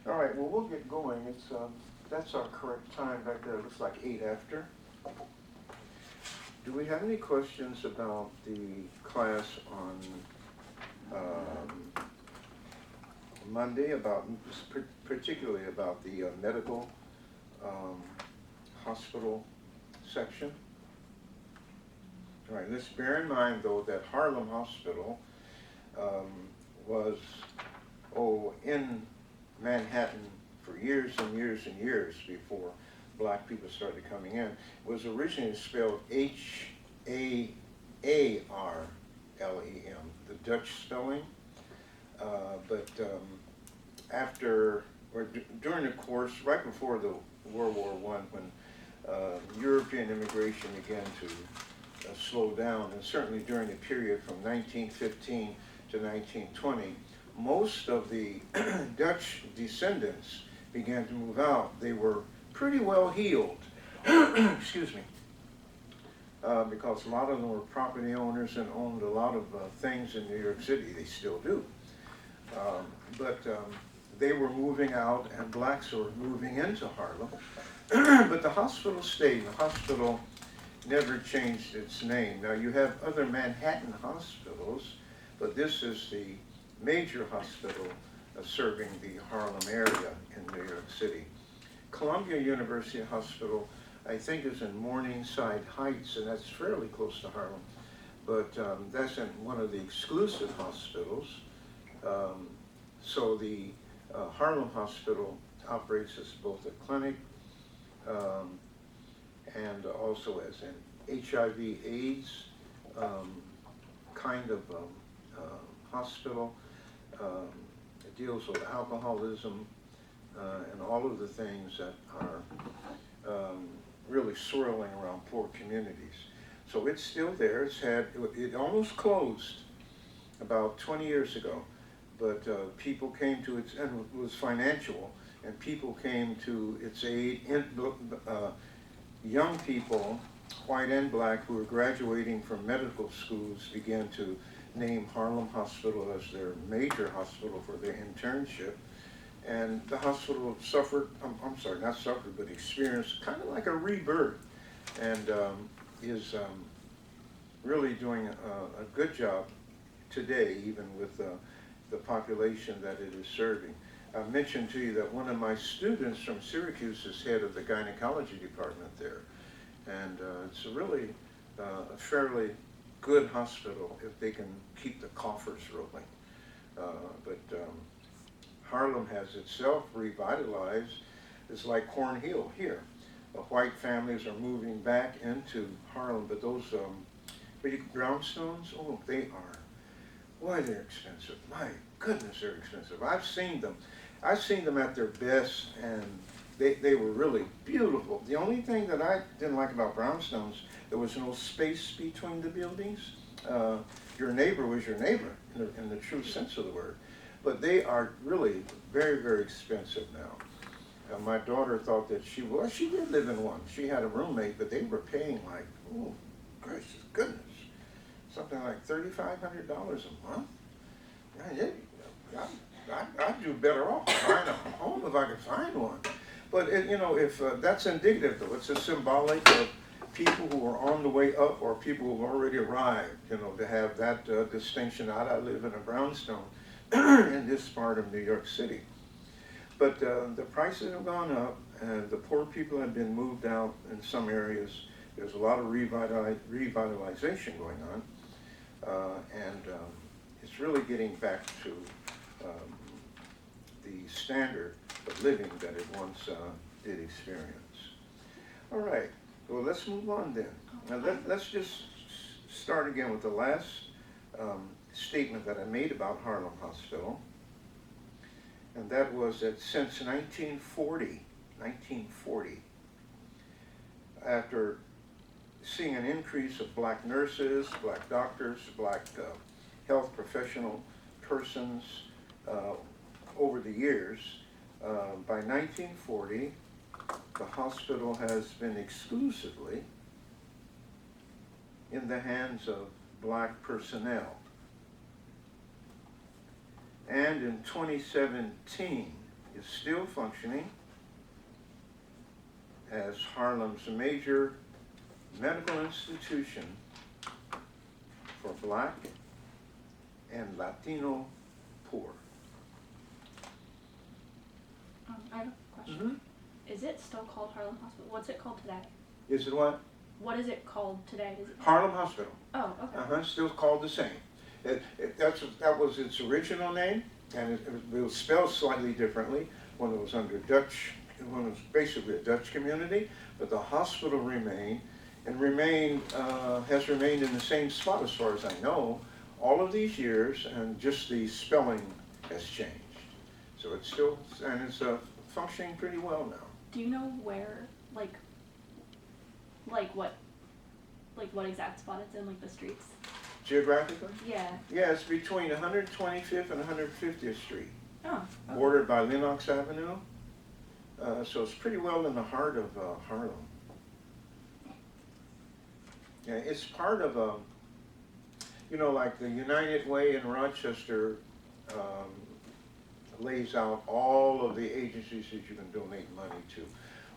All right, well, we'll get going. That's our correct time back there. It looks like 8 after. Do we have any questions about the class on Monday, particularly about the medical hospital section? All right, let's bear in mind, though, that Harlem Hospital was, in Manhattan for years and years and years before black people started coming in. It was originally spelled H-A-A-R-L-E-M, the Dutch spelling. During the course, right before the World War I, when European immigration began to slow down, and certainly during the period from 1915 to 1920, most of the Dutch descendants began to move out. They were pretty well heeled, excuse me, because a lot of them were property owners and owned a lot of things in New York City. They still do. But they were moving out, and blacks were moving into Harlem. But the hospital stayed. The hospital never changed its name. Now, you have other Manhattan hospitals, but this is the major hospital serving the Harlem area in New York City. Columbia University Hospital, I think, is in Morningside Heights, and that's fairly close to Harlem, but that's in one of the exclusive hospitals. So the Harlem Hospital operates as both a clinic and also as an HIV/AIDS kind of hospital. It deals with alcoholism and all of the things that are really swirling around poor communities. So it's still there. It almost closed about 20 years ago, but people came to its, and it was financial, and people came to its aid. Young people, white and black, who were graduating from medical schools began to name Harlem Hospital as their major hospital for their internship. And the hospital suffered, not suffered, but experienced kind of like a rebirth, and is really doing a good job today, even with the population that it is serving. I mentioned to you that one of my students from Syracuse is head of the gynecology department there. And it's really a fairly good hospital if they can keep the coffers rolling. But Harlem has itself revitalized. It's like Cornhill here. White families are moving back into Harlem, but those brownstones, oh, they are, boy, they're expensive. My goodness, they're expensive. I've seen them. I've seen them at their best, and they were really beautiful. The only thing that I didn't like about brownstones, there was no space between the buildings. Your neighbor was your neighbor in the true sense of the word. But they are really very, very expensive now. My daughter thought that she did live in one. She had a roommate, but they were paying like, oh, gracious goodness, something like $3,500 a month. I'd do better off buying a home if I could find one. But if that's indicative, though, it's a symbolic of people who are on the way up or people who have already arrived. To have that distinction. I live in a brownstone in this part of New York City. But the prices have gone up, and the poor people have been moved out in some areas. There's a lot of revitalization going on, and it's really getting back to the standard of living that it once did experience. All right, well, let's move on then. Now, let's just start again with the last statement that I made about Harlem Hospital, and that was that since 1940, after seeing an increase of black nurses, black doctors, black health professional persons over the years, by 1940, the hospital has been exclusively in the hands of black personnel. And in 2017, is still functioning as Harlem's major medical institution for Black and Latino poor. I have a question. Is it still called Harlem Hospital? What's it called today? Is it what? What is it called today? Is it Harlem Hospital. Oh, okay. Still called the same. That was its original name, and it was spelled slightly differently when it was under Dutch, when it was basically a Dutch community, but the hospital remained, and has remained in the same spot as far as I know, all of these years, and just the spelling has changed. So it's still, and it's functioning pretty well now. Do you know where, like what exact spot it's in, like the streets? Geographically? Yeah. Yeah, it's between 125th and 150th Street. Oh, okay. Bordered by Lenox Avenue. So it's pretty well in the heart of Harlem. Yeah, it's part of like the United Way in Rochester lays out all of the agencies that you can donate money to.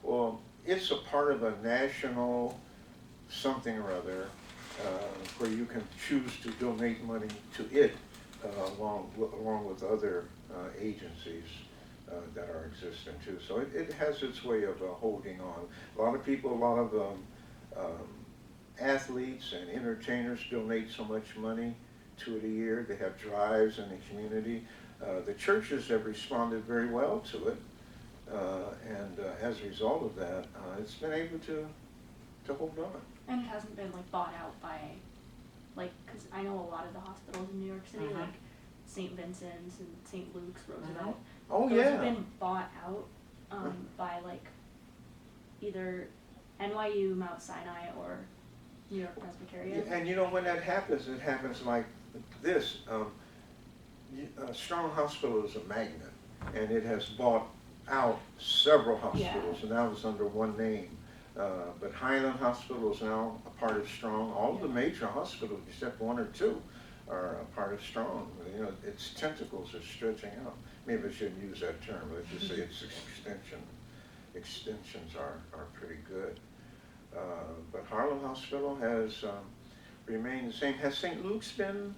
Well, it's a part of a national something or other where you can choose to donate money to it along with other agencies that are existent too. So it has its way of holding on. A lot of people, a lot of athletes and entertainers donate so much money to it a year. They have drives in the community. The churches have responded very well to it, and as a result of that, it's been able to hold on. And it hasn't been like bought out by, because I know a lot of the hospitals in New York City, like St. Vincent's and St. Luke's, Roosevelt. Oh, those yeah. have been bought out by either NYU, Mount Sinai, or New York Presbyterian. Yeah, and when that happens, it happens like this. Strong Hospital is a magnet, and it has bought out several hospitals, and now it's under one name. But Highland Hospital is now a part of Strong. All of the major hospitals, except one or two, are a part of Strong. Its tentacles are stretching out. Maybe I shouldn't use that term. Let's just say its extensions are pretty good. But Harlem Hospital has remained the same. Has St. Luke's been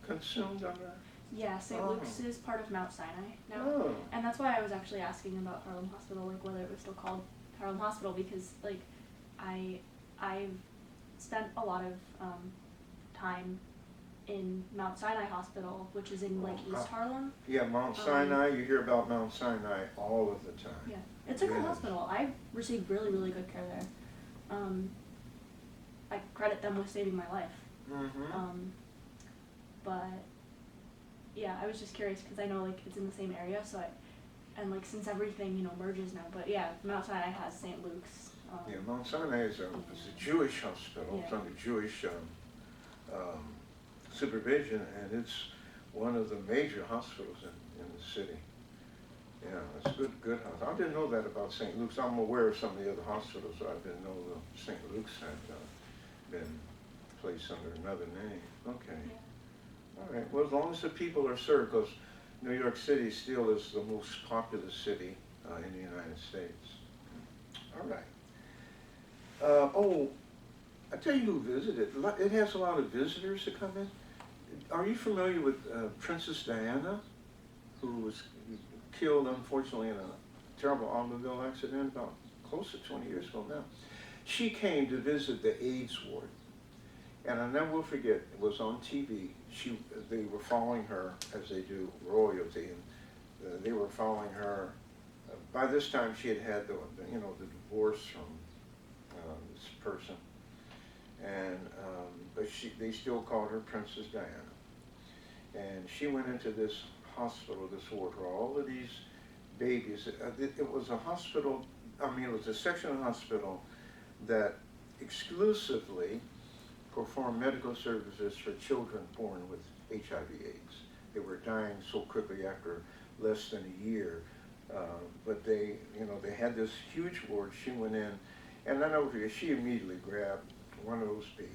consumed under? Yeah, St. Luke's is part of Mount Sinai now. Oh. And that's why I was actually asking about Harlem Hospital, whether it was still called Harlem Hospital, because I've spent a lot of time in Mount Sinai Hospital, which is in East Harlem. Yeah, Mount Sinai, you hear about Mount Sinai all of the time. Yeah, it's a good hospital. I received really, really good care there. I credit them with saving my life. But yeah, I was just curious because I know it's in the same area, so since everything merges now. But yeah, Mount Sinai has St. Luke's. Yeah, Mount Sinai is a Jewish hospital. Yeah. It's under Jewish supervision, and it's one of the major hospitals in the city. Yeah, it's a good hospital. I didn't know that about St. Luke's. I'm aware of some of the other hospitals, so I didn't know the St. Luke's had been placed under another name. Okay. Yeah. All right. Well, as long as the people are served, because New York City still is the most populous city in the United States. All right. I tell you who visited. It has a lot of visitors that come in. Are you familiar with Princess Diana, who was killed, unfortunately, in a terrible automobile accident about close to 20 years ago now? She came to visit the AIDS ward. And I never will forget, it was on TV. They were following her, as they do royalty, and they were following her. By this time, she had the divorce from this person, and but they still called her Princess Diana. And she went into this hospital, this ward, where all of these babies. It was a hospital. It was a section of the hospital that exclusively perform medical services for children born with HIV/AIDS. They were dying so quickly after less than a year, but they had this huge ward. She went in, and I know she immediately grabbed one of those babies.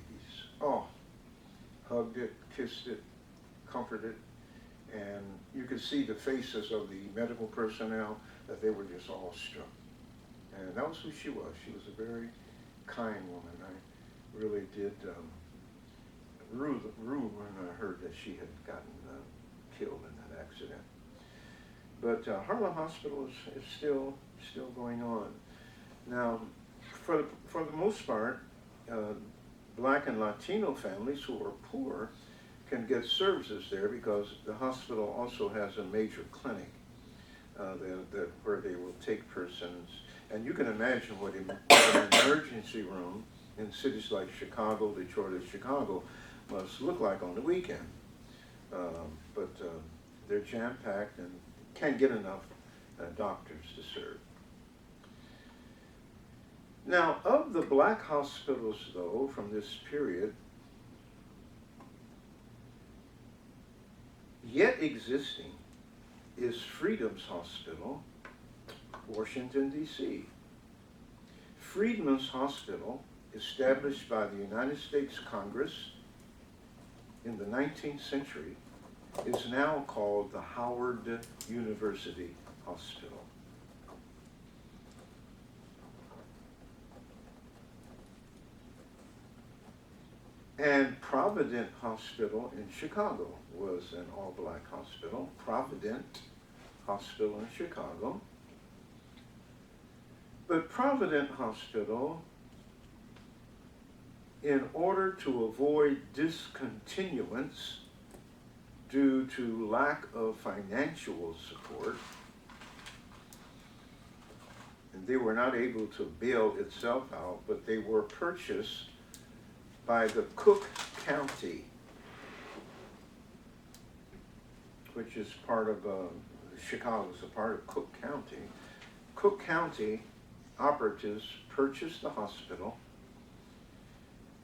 Oh, hugged it, kissed it, comforted it, And you could see the faces of the medical personnel that they were just awestruck. And that was who she was. She was a very kind woman. I really did rue when I heard that she had gotten killed in that accident. But Harlem Hospital is still going on. Now, for the most part, Black and Latino families who are poor can get services there because the hospital also has a major clinic where they will take persons. And you can imagine what an emergency room in cities like Chicago, Detroit, or Chicago must look like on the weekend. But they're jam-packed and can't get enough doctors to serve. Now, of the black hospitals, though, from this period, yet existing is Freedom's Hospital, Washington, D.C. Freedman's Hospital, established by the United States Congress in the 19th century, is now called the Howard University Hospital. And Provident Hospital in Chicago was an all-black hospital. Provident Hospital in Chicago. But Provident Hospital, in order to avoid discontinuance due to lack of financial support, and they were not able to bail itself out, but they were purchased by the Cook County, which is part of Chicago, is a part of Cook County. Cook County operatives purchased the hospital.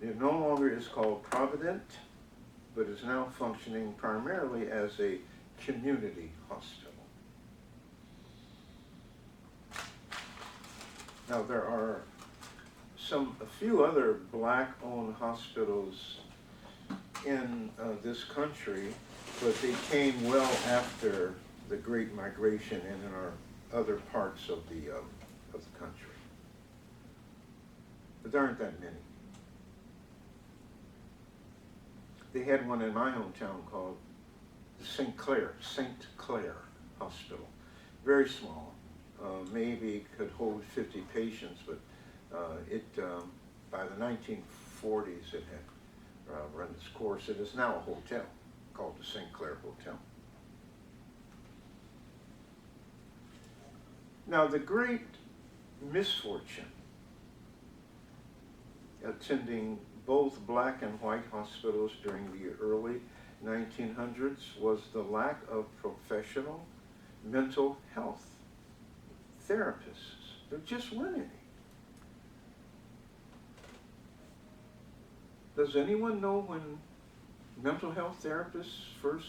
It no longer is called Provident, but is now functioning primarily as a community hospital. Now there are a few other black-owned hospitals in this country, but they came well after the Great Migration and in our other parts of the country. But there aren't that many. They had one in my hometown called St. Clair Hospital. Very small, maybe could hold 50 patients, but by the 1940s it had run its course. It is now a hotel called the St. Clair Hotel. Now the great misfortune attending both black and white hospitals during the early 1900s was the lack of professional mental health therapists. There just weren't any. Does anyone know when mental health therapists first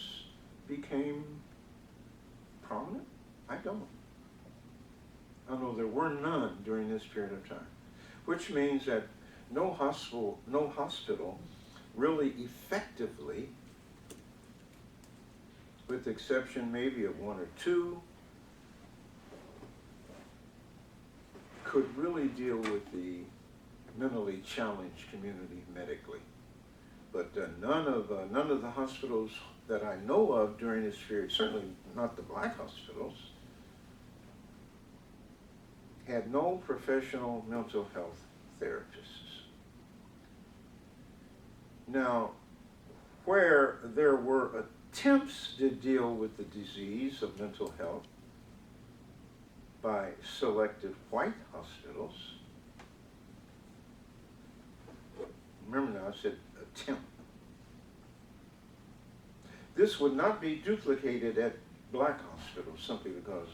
became prominent? I don't. I know there were none during this period of time, which means that no hospital really effectively, with the exception maybe of one or two, could really deal with the mentally challenged community medically. But none of the hospitals that I know of during this period, certainly not the black hospitals, had no professional mental health therapists. Now, where there were attempts to deal with the disease of mental health by selected white hospitals, remember now I said attempt, this would not be duplicated at black hospitals simply because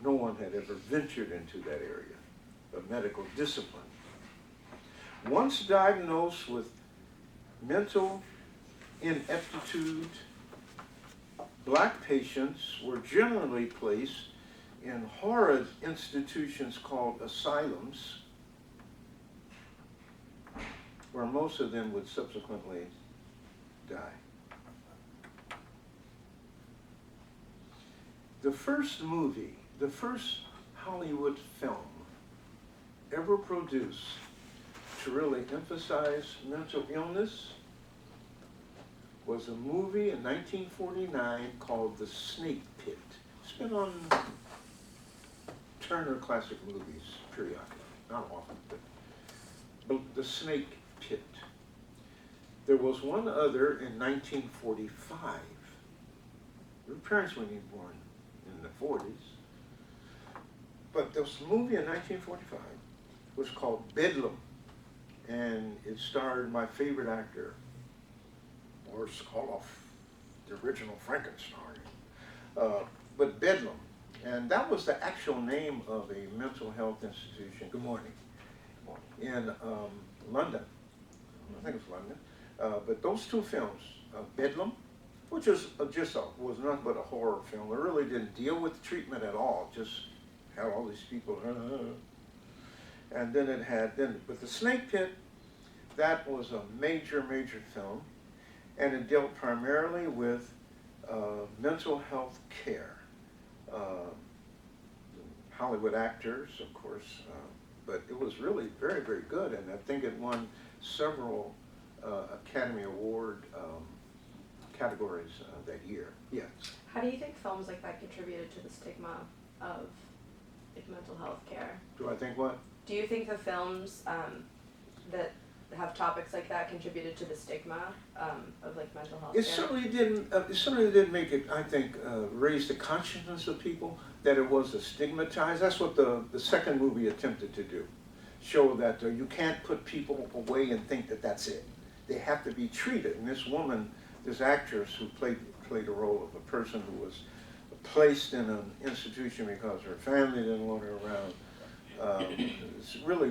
no one had ever ventured into that area of medical discipline. Once diagnosed with mental ineptitude, black patients were generally placed in horrid institutions called asylums, where most of them would subsequently die. the first movie, the first Hollywood film ever produced to really emphasize mental illness was a movie in 1949 called The Snake Pit. It's been on Turner Classic Movies periodically, not often, but The Snake Pit. There was one other in 1945. Your parents weren't even born in the 40s. But this movie in 1945 was called Bedlam, and it starred my favorite actor, Boris Karloff, the original Frankenstein. But Bedlam, and that was the actual name of a mental health institution. Good morning. In London, I think it was London. But those two films, Bedlam, which was was nothing but a horror film. It really didn't deal with treatment at all. Just had all these people, and then it had but The Snake Pit, that was a major film, and it dealt primarily with mental health care. Hollywood actors, of course, but it was really very good, and I think it won several Academy Award categories that year. Yes. How do you think films like that contributed to the stigma of like mental health care? Do I think what? Do you think the films that have topics like that contributed to the stigma of like mental health It care? certainly didn't. It certainly didn't make it. I think raise the consciousness of people that it was a stigmatized. That's what the second movie attempted to do. Show that you can't put people away and think that that's it. They have to be treated. And this woman, this actress who played a role of a person who was placed in an institution because her family didn't want her around. Really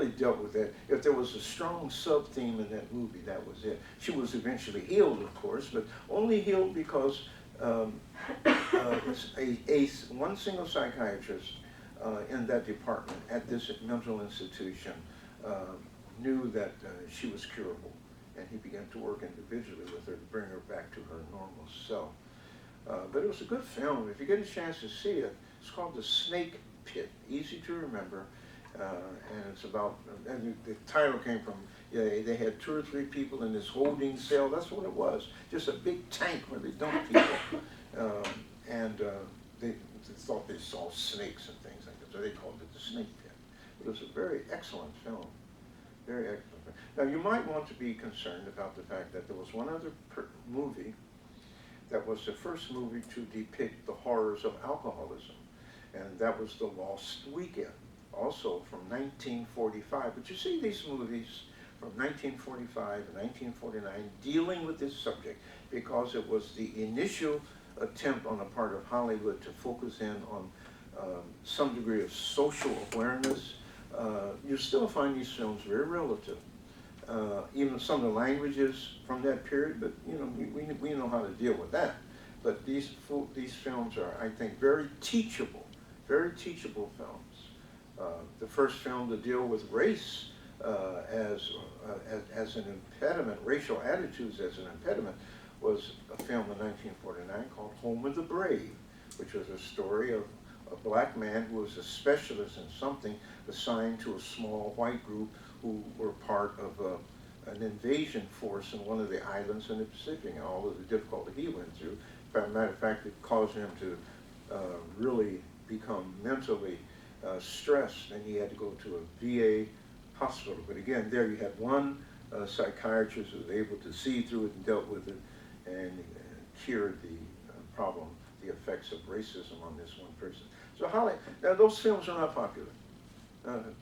dealt with that. If there was a strong sub-theme in that movie, that was it. She was eventually healed, of course, but only healed because one single psychiatrist in that department at this mental institution knew that she was curable, and he began to work individually with her to bring her back to her normal self. But it was a good film. If you get a chance to see it, it's called The Snake Pit, easy to remember, and it's about, and the title came from, they had 2 or 3 people in this holding cell. That's what it was, just a big tank where they dumped people, and they thought they saw snakes and things like that, so they called it The Snake Pit. It was a very excellent film, very excellent film. Now you might want to be concerned about the fact that there was one other movie that was the first movie to depict the horrors of alcoholism, and that was The Lost Weekend, also from 1945. But you see these movies from 1945 and 1949 dealing with this subject because it was the initial attempt on the part of Hollywood to focus in on some degree of social awareness. You still find these films very relative. Even some of the languages from that period, but you know, we know how to deal with that. But these films are, I think, very teachable films. The first film to deal with race as an impediment, racial attitudes as an impediment, was a film in 1949 called Home of the Brave, which was a story of a black man who was a specialist in something assigned to a small white group who were part of an invasion force in one of the islands in the Pacific, and all of the difficulty he went through. As a matter of fact, it caused him to really become mentally stressed, and he had to go to a VA hospital. But again, there you had one psychiatrist who was able to see through it and dealt with it and cured the problem, the effects of racism on this one person. So now those films are not popular.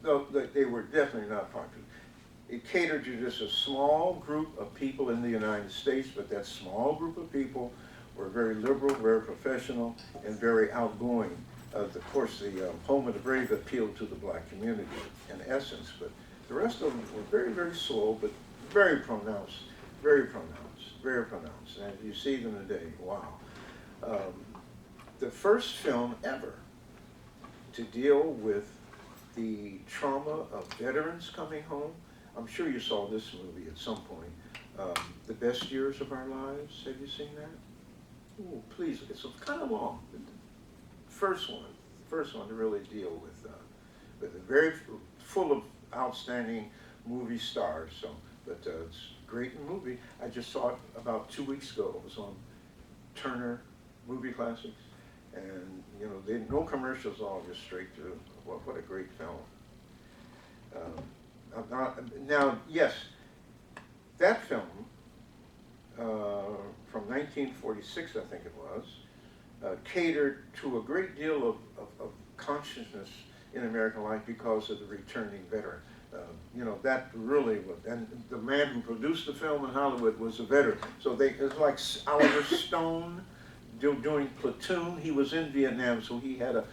No, they were definitely not popular. It catered to just a small group of people in the United States, but that small group of people were very liberal, very professional, and very outgoing. Of course, the Home of the Brave appealed to the black community in essence, but the rest of them were very slow, but very pronounced. And you see them today, wow. The first film ever to deal with the trauma of veterans coming home. I'm sure you saw this movie at some point. The Best Years of Our Lives. Have you seen that? Oh, please, it's kind of long. first one to really deal with a very full of outstanding movie stars. So, but it's a great movie. I just saw it about 2 weeks ago. It was on Turner Movie Classics, and you know, no commercials, all just straight through. What a great film. Now, yes, that film from 1946, I think it was, catered to a great deal of consciousness in American life because of the returning veteran. You know, that really was, and the man who produced the film in Hollywood was a veteran. So it was like Oliver Stone doing Platoon. He was in Vietnam, so he had a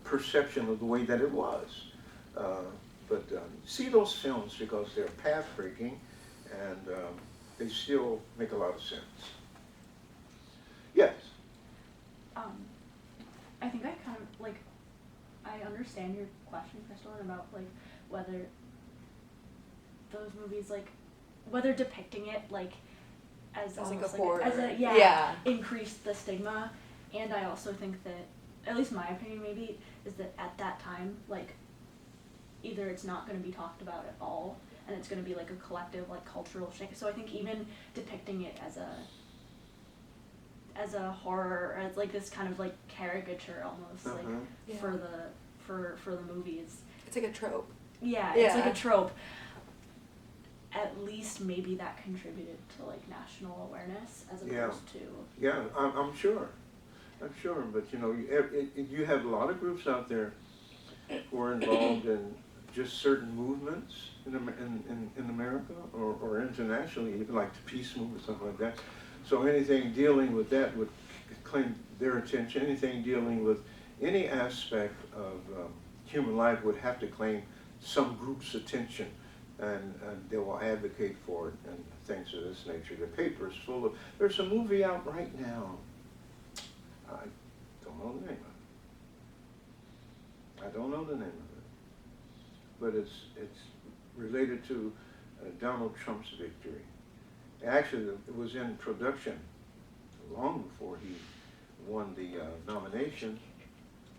perception of the way that it was. But see those films because they're path-breaking, and they still make a lot of sense. Yes? I think I kind of, like, I understand your question, Crystal, about, like, whether those movies, like, whether depicting it, like, as like almost a horror. as a, Yeah. increased the stigma. And I also think that, at least my opinion maybe, is that at that time, like, either it's not going to be talked about at all, and it's going to be like a collective, like, cultural shame. So I think even depicting it as a horror, or as like this kind of like caricature almost, like Yeah. for the movies. It's like a trope. Yeah, it's like a trope. At least maybe that contributed to like national awareness as opposed to. Yeah, I'm sure. I'm sure, but you know, you have a lot of groups out there who are involved in just certain movements in America or internationally, even like the peace movement, something like that. So anything dealing with that would claim their attention. Anything dealing with any aspect of human life would have to claim some group's attention, and they will advocate for it and things of this nature. The paper is full of. There's a movie out right now. I don't know the name of it. I don't know the name of it, but it's related to Donald Trump's victory. Actually, it was in production long before he won the nomination,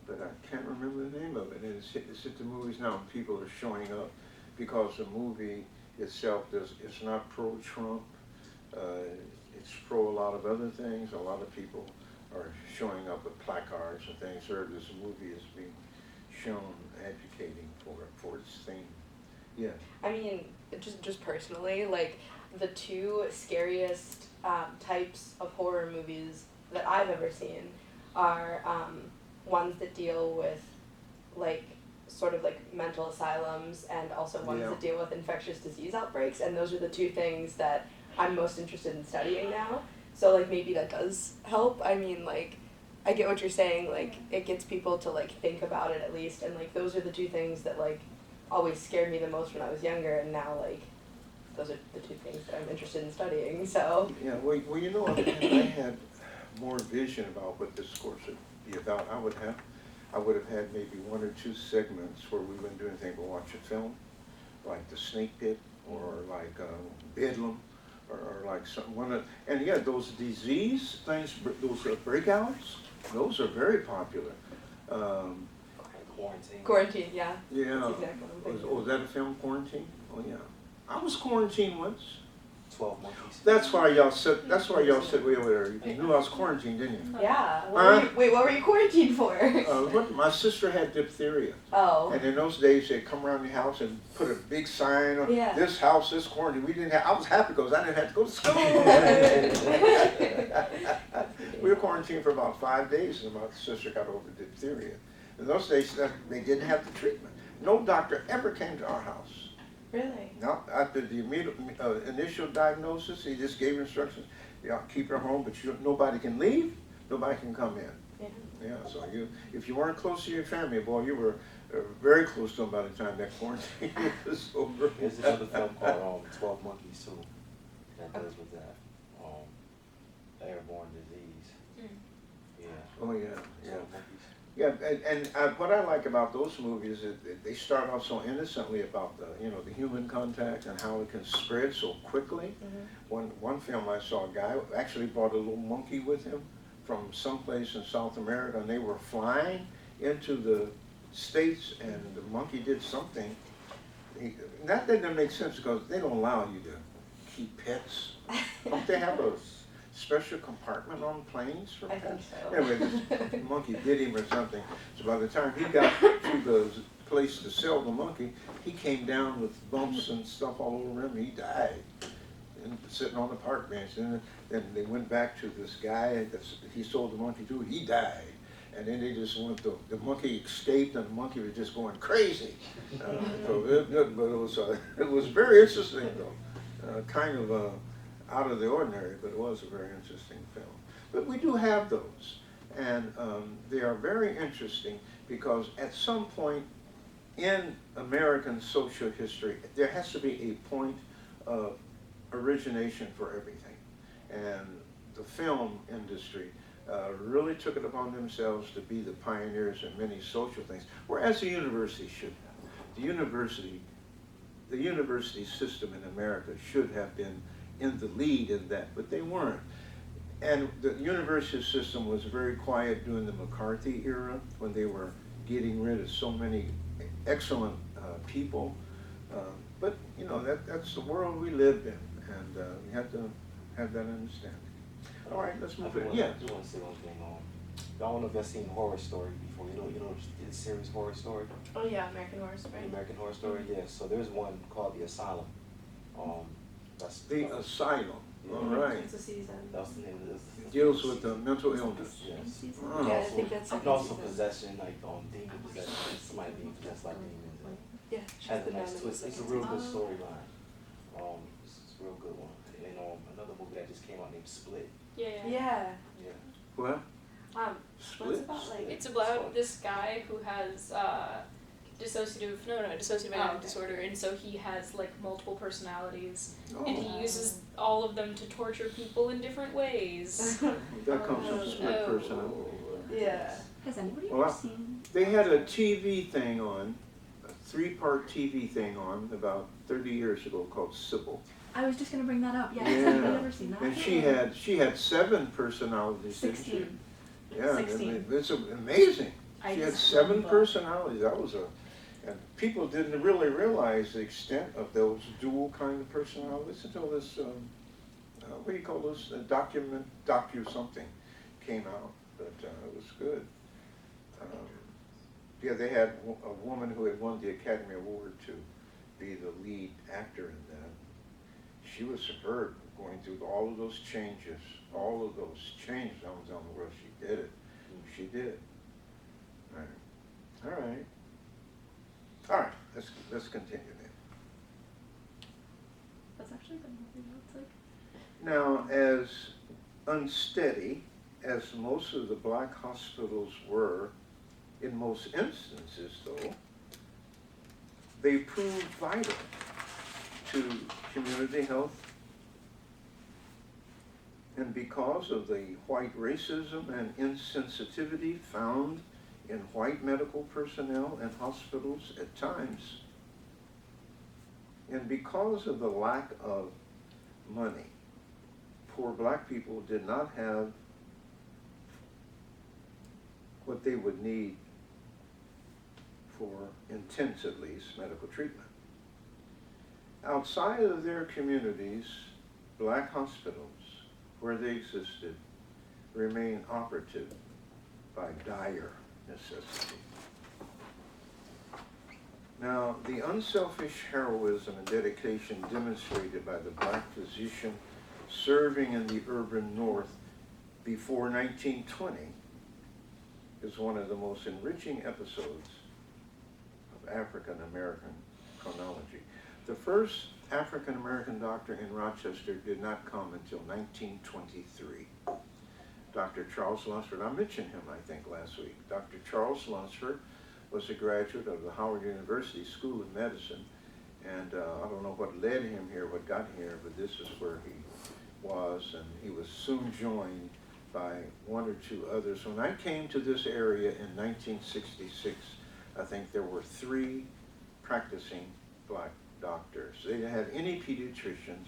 but I can't remember the name of it. And it's hit the movies now, and people are showing up because the movie itself it's not pro-Trump. It's pro a lot of other things. A lot of people are showing up with placards and things. Or this movie is being shown advocating for its theme. Yeah. I mean, just personally, like, the two scariest types of horror movies that I've ever seen are ones that deal with, like, sort of like mental asylums, and also ones that deal with infectious disease outbreaks, and those are the two things that I'm most interested in studying now. So, like, maybe that does help. I mean, like, I get what you're saying, like, it gets people to, like, think about it at least, and, like, those are the two things that, like, always scared me the most when I was younger, and now, like, those are the two things that I'm interested in studying, so. Yeah, well, you know, I had more vision about what this course would be about. I would have had maybe 1 or 2 segments where we wouldn't do anything but watch a film, like The Snake Pit, or like Bedlam, or like and yeah, those disease things, those breakouts, those are very popular. Quarantine, yeah. Yeah. That's exactly what I'm thinking. Was that a film, Quarantine? Oh yeah. I was quarantined once. 12 monkeys. That's why y'all sit way over there. You knew I was quarantined, didn't you? Yeah. What were you quarantined for? My sister had diphtheria. Oh. And in those days, they'd come around the house and put a big sign on this house, this quarantine. I was happy because I didn't have to go to school. We were quarantined for about 5 days, and my sister got over diphtheria. In those days, they didn't have the treatment. No doctor ever came to our house. Really? No, after the initial diagnosis, he just gave instructions. Yeah, keep her home, but nobody can leave, nobody can come in. Yeah. Yeah, so if you weren't close to your family, boy, you were very close to them by the time that quarantine was over. There's another film called 12 Monkeys too, that deals with that. Airborne disease. Yeah. Oh yeah, yeah. 12 Monkeys. Yeah, and what I like about those movies is that they start off so innocently about the human contact and how it can spread so quickly. Mm-hmm. One film I saw, a guy actually brought a little monkey with him from someplace in South America, and they were flying, into the States and the monkey did something. That didn't make sense because they don't allow you to keep pets. Don't they have a special compartment on planes for I pets? think so. Anyway, this monkey bit him or something. So by the time he got to the place to sell the monkey, he came down with bumps and stuff all over him. He died, and sitting on the park bench. And then they went back to this guy that he sold the monkey to. He died. And then they just went, the monkey escaped, and the monkey was just going crazy. But it was very interesting, though. Kind of out of the ordinary, but it was a very interesting film. But we do have those, and they are very interesting because at some point in American social history, there has to be a point of origination for everything. And the film industry really took it upon themselves to be the pioneers in many social things, whereas the university should have. The university system in America should have been in the lead in that, but they weren't. And the university system was very quiet during the McCarthy era when they were getting rid of so many excellent people. But you know, that's the world we lived in, and we have to have that understanding. All right, let's move it. Yeah. I just want to say one thing. I don't know if y'all seen Horror Story before. You know the series Horror Story? Oh yeah, American Horror Story. American Horror Story, yeah. So there's one called The Asylum. That's The Asylum. Yeah. All right. It's a season. That's the name of this. Deals with mental illness. Yes. Oh. Yeah, I think that's And second also season. possession, like demon possession, somebody being possessed like demons. And Yeah. has a nice twist. It's a real good Oh. storyline. It's a real good one. And another movie that just came out named Split. Yeah. Yeah. Yeah. What? What's Split? about like? It's about this guy who has dissociative identity disorder, and so he has like multiple personalities, and Oh, he uses all of them to torture people in different ways. that comes from split Oh. personality. Yeah. Has anybody Well, ever seen? They had a TV thing on, a 3-part TV thing on about 30 years ago called Sybil. I was just gonna bring that up. Yeah. Yeah. Has anybody ever seen that? And she had 7 personalities, didn't she? 16. Yeah, 16. it's amazing. I She had just 7 love- personalities. And people didn't really realize the extent of those dual kind of personalities until this, what do you call this, docu something came out. But it was good. Yeah, they had a woman who had won the Academy Award to be the lead actor in that. She was superb, going through all of those changes on the world. She did it. She did. All right. Let's continue then. That's actually been movie notes like. Now, as unsteady as most of the black hospitals were, in most instances though, they proved vital to community health. And because of the white racism and insensitivity found in white medical personnel and hospitals at times, and because of the lack of money, poor black people did not have what they would need for intense, at least, medical treatment. Outside of their communities, black hospitals, where they existed, remain operative by dire necessity. Now, the unselfish heroism and dedication demonstrated by the black physician serving in the urban north before 1920 is one of the most enriching episodes of African American chronology. The first African American doctor in Rochester did not come until 1923. Dr. Charles Lunsford, I mentioned him I think last week. Dr. Charles Lunsford was a graduate of the Howard University School of Medicine, and I don't know what led him here, what got him here, but this is where he was, and he was soon joined by 1 or 2 others. When I came to this area in 1966, I think there were 3 practicing black doctors. They didn't have any pediatricians,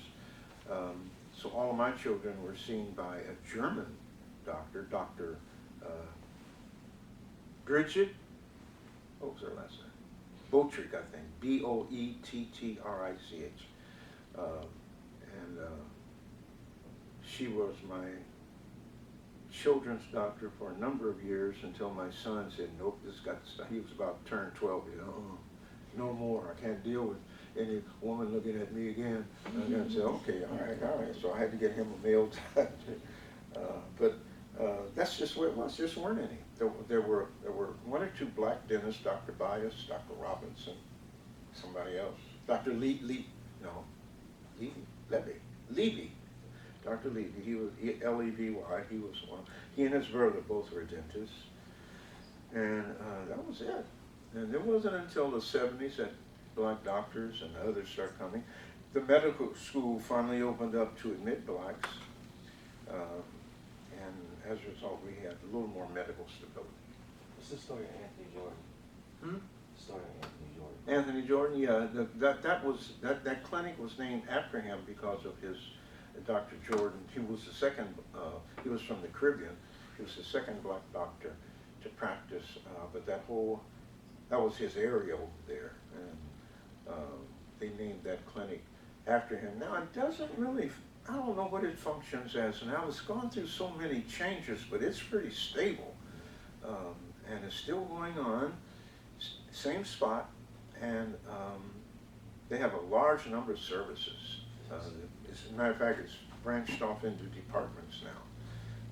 so all of my children were seen by a German doctor, Dr. Bridget, what was her last name? Boettridge, I think. Boettrich. And she was my children's doctor for a number of years until my son said, nope, this got to stop. He was about to turn 12. You know, no more. I can't deal with any woman looking at me again. And I'm going to say, okay, all right. So I had to get him a male doctor. But that's just what it was. Just weren't any. There were one or two black dentists, Dr. Bias, Dr. Robinson, somebody else, Dr. Levy. Dr. Levy, he was Levy. He was one. He and his brother both were dentists, and that was it. And it wasn't until the 70s that black doctors and others started coming. The medical school finally opened up to admit blacks, and as a result, we had a little more medical stability. What's the story of Anthony Jordan? The story of Anthony Jordan. Anthony Jordan, that clinic was named after him because of his Dr. Jordan. He was the second. He was from the Caribbean. He was the second black doctor to practice, but that was his area over there, and they named that clinic after him. Now it doesn't really. I don't know what it functions as now. It's gone through so many changes, but it's pretty stable, and it's still going on. Same spot, and they have a large number of services. As a matter of fact, it's branched off into departments now.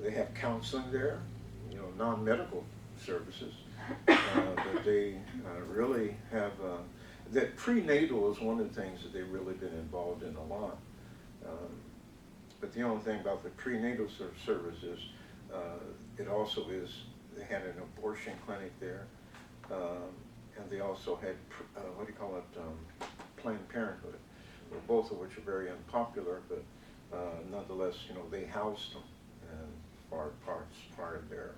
They have counseling there, you know, non-medical services, but they really have, that prenatal is one of the things that they've really been involved in a lot. But the only thing about the prenatal services, it also is, they had an abortion clinic there, and they also had, Planned Parenthood, both of which are very unpopular, but nonetheless, you know, they housed them and part of their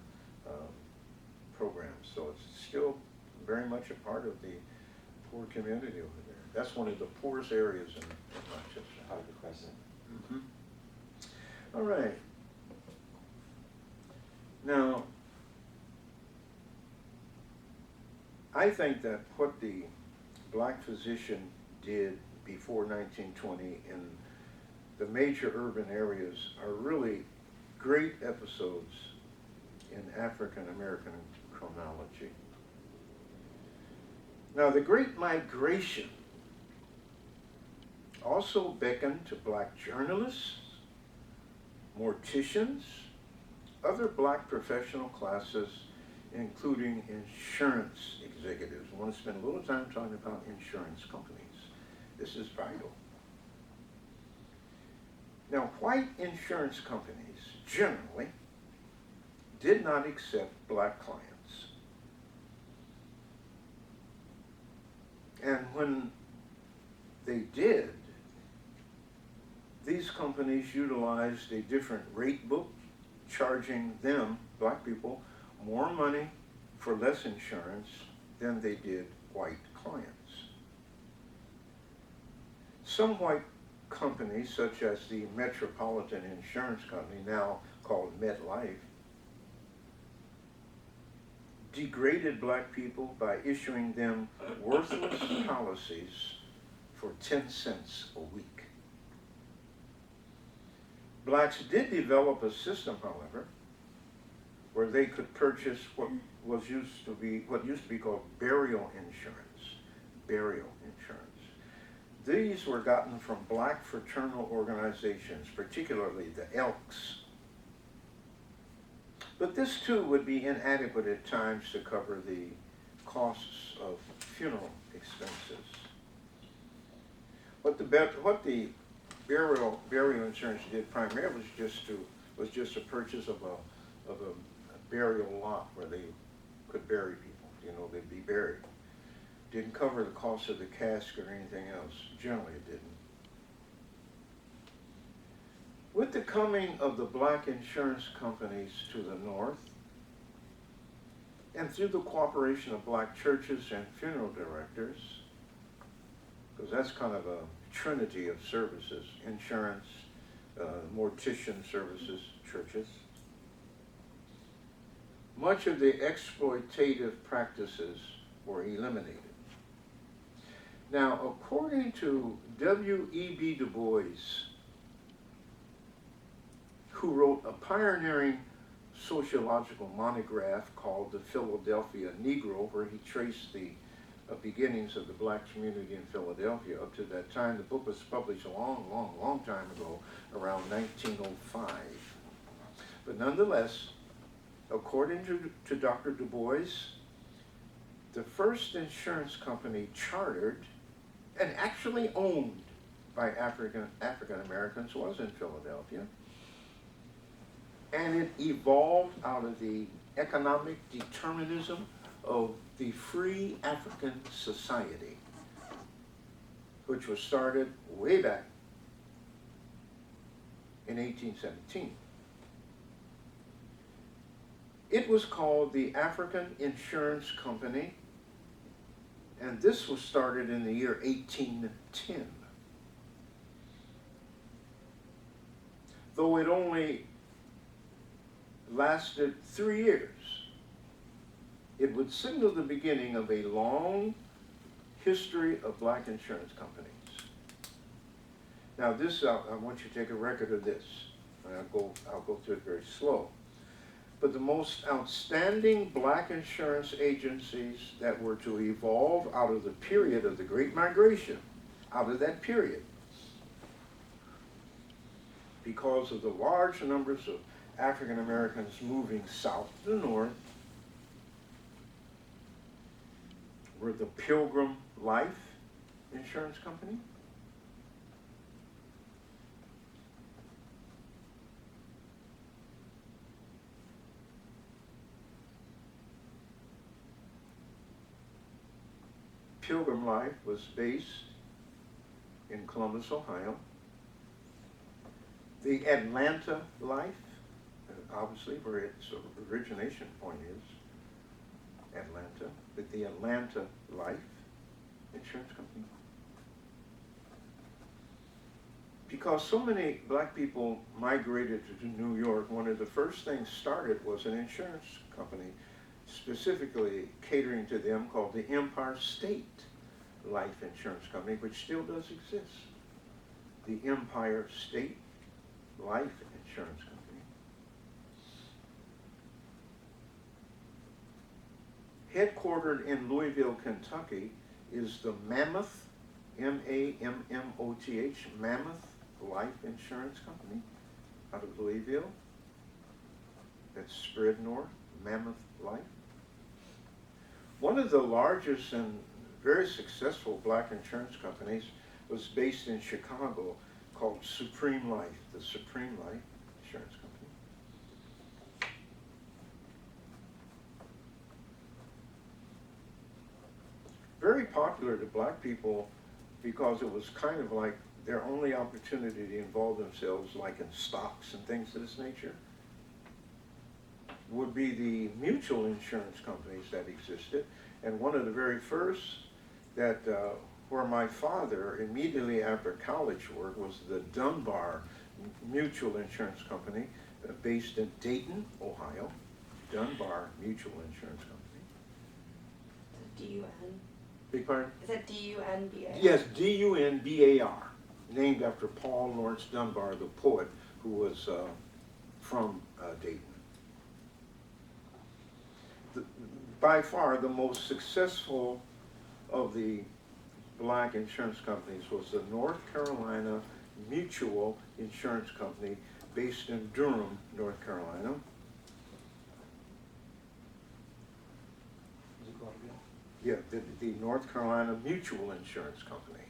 program. So it's still very much a part of the poor community over there. That's one of the poorest areas in Rochester. Harvey Crescent. Mm-hmm. All right. Now, I think that what the black physician did before 1920 in the major urban areas are really great episodes in African American chronology. Now, the Great Migration also beckoned to black journalists, morticians, other black professional classes, including insurance executives. I want to spend a little time talking about insurance companies. This is vital. Now, white insurance companies generally did not accept black clients. And when they did, these companies utilized a different rate book, charging them, black people, more money for less insurance than they did white clients. Some white companies, such as the Metropolitan Insurance Company, now called MetLife, degraded black people by issuing them worthless policies for 10 cents a week. Blacks did develop a system, however, where they could purchase what used to be called burial insurance. Burial insurance. These were gotten from black fraternal organizations, particularly the Elks. But this too would be inadequate at times to cover the costs of funeral expenses. What the burial insurance did primarily was just a purchase of a burial lot where they could bury people. You know, they'd be buried. Didn't cover the cost of the casket or anything else. Generally, it didn't. With the coming of the black insurance companies to the north, and through the cooperation of black churches and funeral directors, because that's kind of a trinity of services, insurance, mortician services, churches, much of the exploitative practices were eliminated. Now, according to W.E.B. Du Bois, who wrote a pioneering sociological monograph called The Philadelphia Negro, where he traced the beginnings of the black community in Philadelphia up to that time. The book was published a long time ago, around 1905. But nonetheless, according to Dr. Du Bois, the first insurance company chartered and actually owned by African Americans was in Philadelphia. And it evolved out of the economic determinism of the Free African Society, which was started way back in 1817. It was called the African Insurance Company, and this was started in the year 1810. Though it only lasted 3 years, it would signal the beginning of a long history of black insurance companies. Now this, I want you to take a record of this, and I'll go through it very slow. But the most outstanding black insurance agencies that were to evolve out of the period of the Great Migration, out of that period, because of the large numbers of African Americans moving south to the north, were the Pilgrim Life Insurance Company, Pilgrim Life was based in Columbus, Ohio. The Atlanta Life, obviously where its origination point is, Atlanta, but the Atlanta Life Insurance Company. Because so many black people migrated to New York, one of the first things started was an insurance company, specifically catering to them, called the Empire State Life Insurance Company, which still does exist. The Empire State Life Insurance Company. Headquartered in Louisville, Kentucky, is the Mammoth, M-A-M-M-O-T-H, Mammoth Life Insurance Company, out of Louisville. That's spread north, Mammoth Life. One of the largest and very successful black insurance companies was based in Chicago, called Supreme Life, the Supreme Life Insurance Company. Very popular to black people because it was kind of like their only opportunity to involve themselves, like in stocks and things of this nature, would be the mutual insurance companies that existed. And one of the very first that where my father, immediately after college work, was the Dunbar Mutual Insurance Company, based in Dayton, Ohio. Dunbar Mutual Insurance Company. D-U-N? Big pardon? Is that D-U-N-B-A-R? Yes, D-U-N-B-A-R, named after Paul Laurence Dunbar, the poet, who was from Dayton. By far, the most successful of the black insurance companies was the North Carolina Mutual Insurance Company, based in Durham, North Carolina. Yeah, the North Carolina Mutual Insurance Company.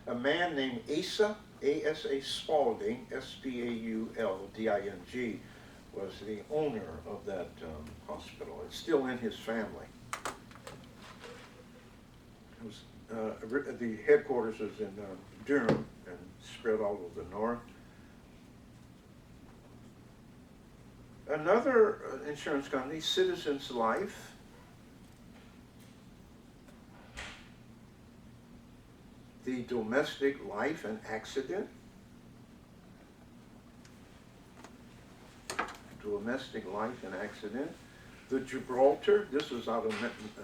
A man named Asa, A-S-A Spaulding, S-P-A-U-L-D-I-N-G, was the owner of that hospital. It's still in his family. It was, the headquarters was in Durham and spread all over the north. Another insurance company, Citizens Life, the Domestic Life and Accident, Domestic Life and Accident, The Gibraltar, this was out of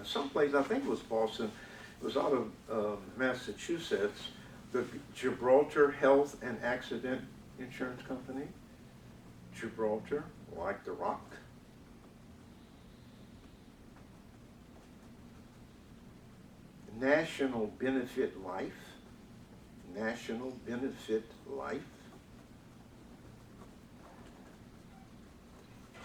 someplace, I think it was Boston, it was out of Massachusetts, the Gibraltar Health and Accident Insurance Company. Gibraltar, like the rock. National Benefit Life. National Benefit Life.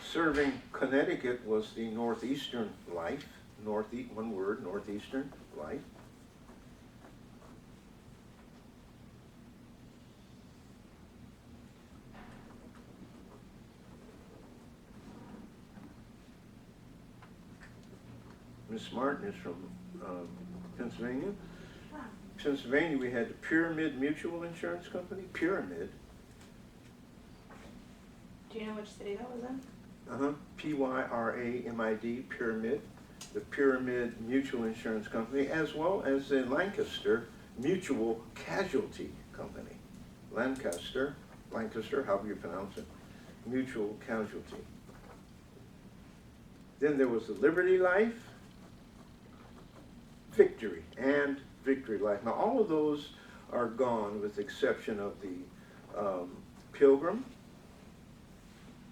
Serving Connecticut was the Northeastern Life. One word, Northeastern Life. Miss Martin is from Pennsylvania. Pennsylvania, we had the Pyramid Mutual Insurance Company. Pyramid. Do you know which city that was in? Pyramid, Pyramid. The Pyramid Mutual Insurance Company, as well as the Lancaster Mutual Casualty Company. Lancaster, however you pronounce it, Mutual Casualty. Then there was the Liberty Life, Victory, and Victory Life. Now all of those are gone with the exception of the Pilgrim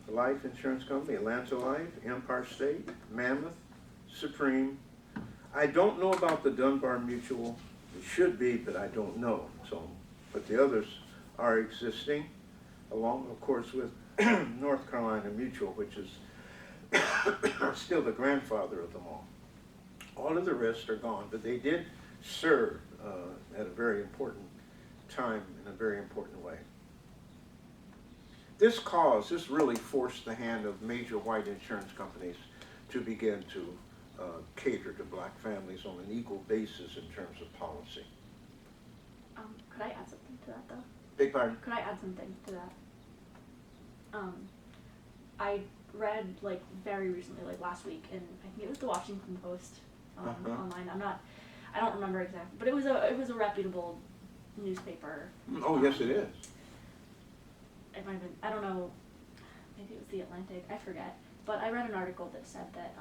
Life Insurance Company, Atlanta Life, Empire State, Mammoth, Supreme. I don't know about the Dunbar Mutual. It should be, but I don't know. So, but the others are existing, along, of course, with North Carolina Mutual, which is still the grandfather of them all. All of the rest are gone, but they did serve at a very important time in a very important way. This really forced the hand of major white insurance companies to begin to cater to black families on an equal basis in terms of policy. Could I add something to that though? Beg pardon? Could I add something to that? I read like very recently, like last week, and I think it was the Washington Post online. I don't remember exactly, but it was a reputable newspaper. Oh, yes, it is. It might have been, I don't know, maybe it was the Atlantic, I forget. But I read an article that said that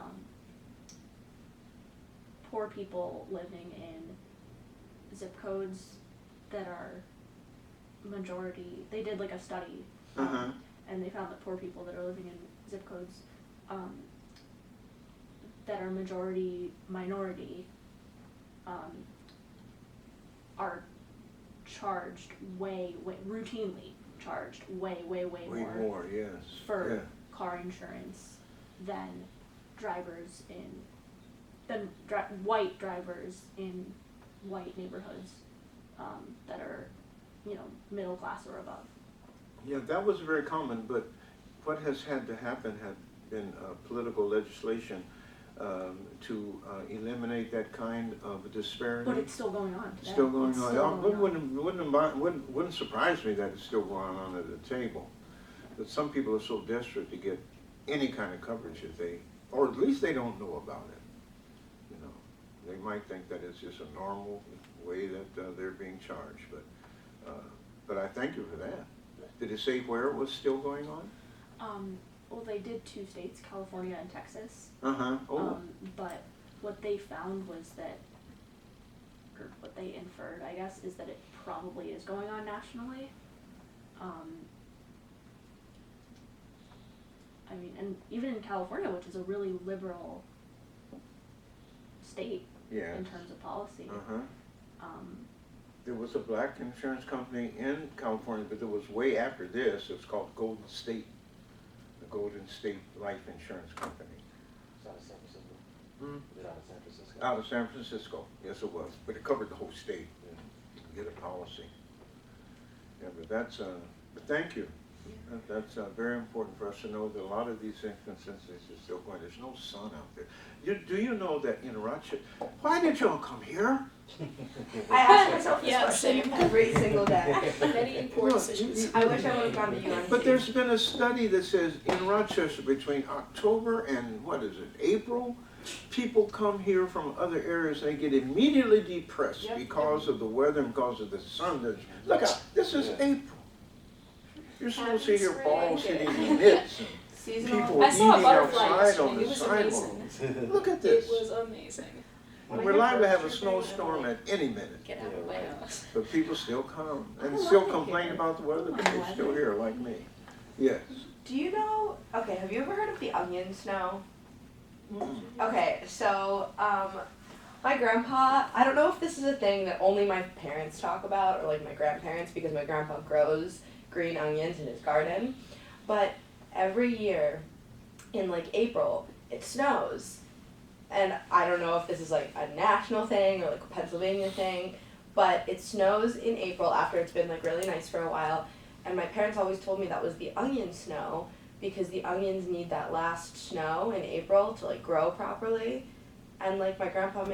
poor people living in zip codes that are majority, they did like a study, and they found that poor people that are living in zip codes that are majority minority are charged routinely charged way more Yes. for car insurance than white drivers in white neighborhoods that are, middle class or above. Yeah, that was very common, but what has had to happen had been political legislation to eliminate that kind of disparity. But it's still going on today. Still going It's on. still going on. Wouldn't surprise me that it's still going on at the table. But some people are so desperate to get any kind of coverage that or at least they don't know about it. They might think that it's just a normal way that they're being charged. But I thank you for that. Did it say where it was still going on? Well, they did 2 states, California and Texas. But what they found was that, or what they inferred, I guess, is that it probably is going on nationally. I mean, and even in California, which is a really liberal state in terms of policy. There was a black insurance company in California, but it was way after this. It was called Golden State, the Golden State Life Insurance Company. It's out of San Francisco. Is it out of San Francisco? Out of San Francisco, yes it was, but it covered the whole state. You can get a policy. Yeah, but but thank you. That's very important for us to know that a lot of these inconsistencies are still going. There's no sun out there. Do you know that in Rochester, why did y'all come here? I ask myself this Yeah, question same. every single day. Many important decisions. I wish I would have gone to UNC. But there's been a study that says in Rochester between October and April, people come here from other areas and they get immediately depressed because of the weather and because of the sun. Look out, this is April. You're supposed to hear balls hitting your mitts. Seasonal. People I saw a eating butterfly outside yesterday. on It the was sidewalk. amazing. Look at It this. was amazing. We're liable to have a snowstorm at any minute, Get out of my house. but people still come and I still love it complain here. about the weather, but I they're love still it. here like me. Yes. Do you know? Okay, have you ever heard of the onion snow? Mm. Okay, so my grandpa. I don't know if this is a thing that only my parents talk about, or like my grandparents, because my grandpa grows green onions in his garden. But every year, in like April, it snows. And I don't know if this is like a national thing or like a Pennsylvania thing, but it snows in April after it's been like really nice for a while. And my parents always told me that was the onion snow because the onions need that last snow in April to like grow properly. And like my grandpa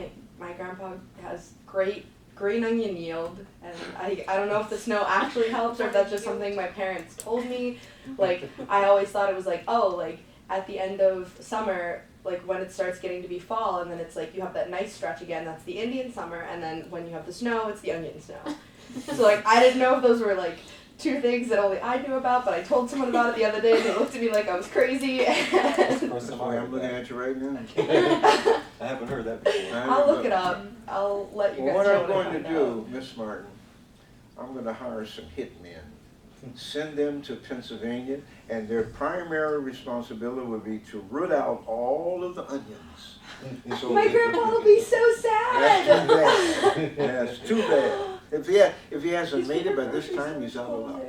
has great green onion yield, and I don't know if the snow actually helps or if that's just something my parents told me. Like I always thought it was like, oh, like at the end of summer, like when it starts getting to be fall, and then it's like you have that nice stretch again, that's the Indian summer, and then when you have the snow, it's the onion snow. So like I didn't know if those were like two things that only I knew about, but I told someone about it the other day and they looked at me like I was crazy. First That's time why I I'm heard looking that. at you right now. I haven't heard that before. I'll look it up. I'll let you Well, guys what know I'm when I going to find out. do, Miss Martin, I'm going to hire some hitmen, send them to Pennsylvania, and their primary responsibility would be to root out all of the onions. So My that- grandpa will be so That's sad. too bad. That's too bad. If he hasn't made it by this time, he's out of luck.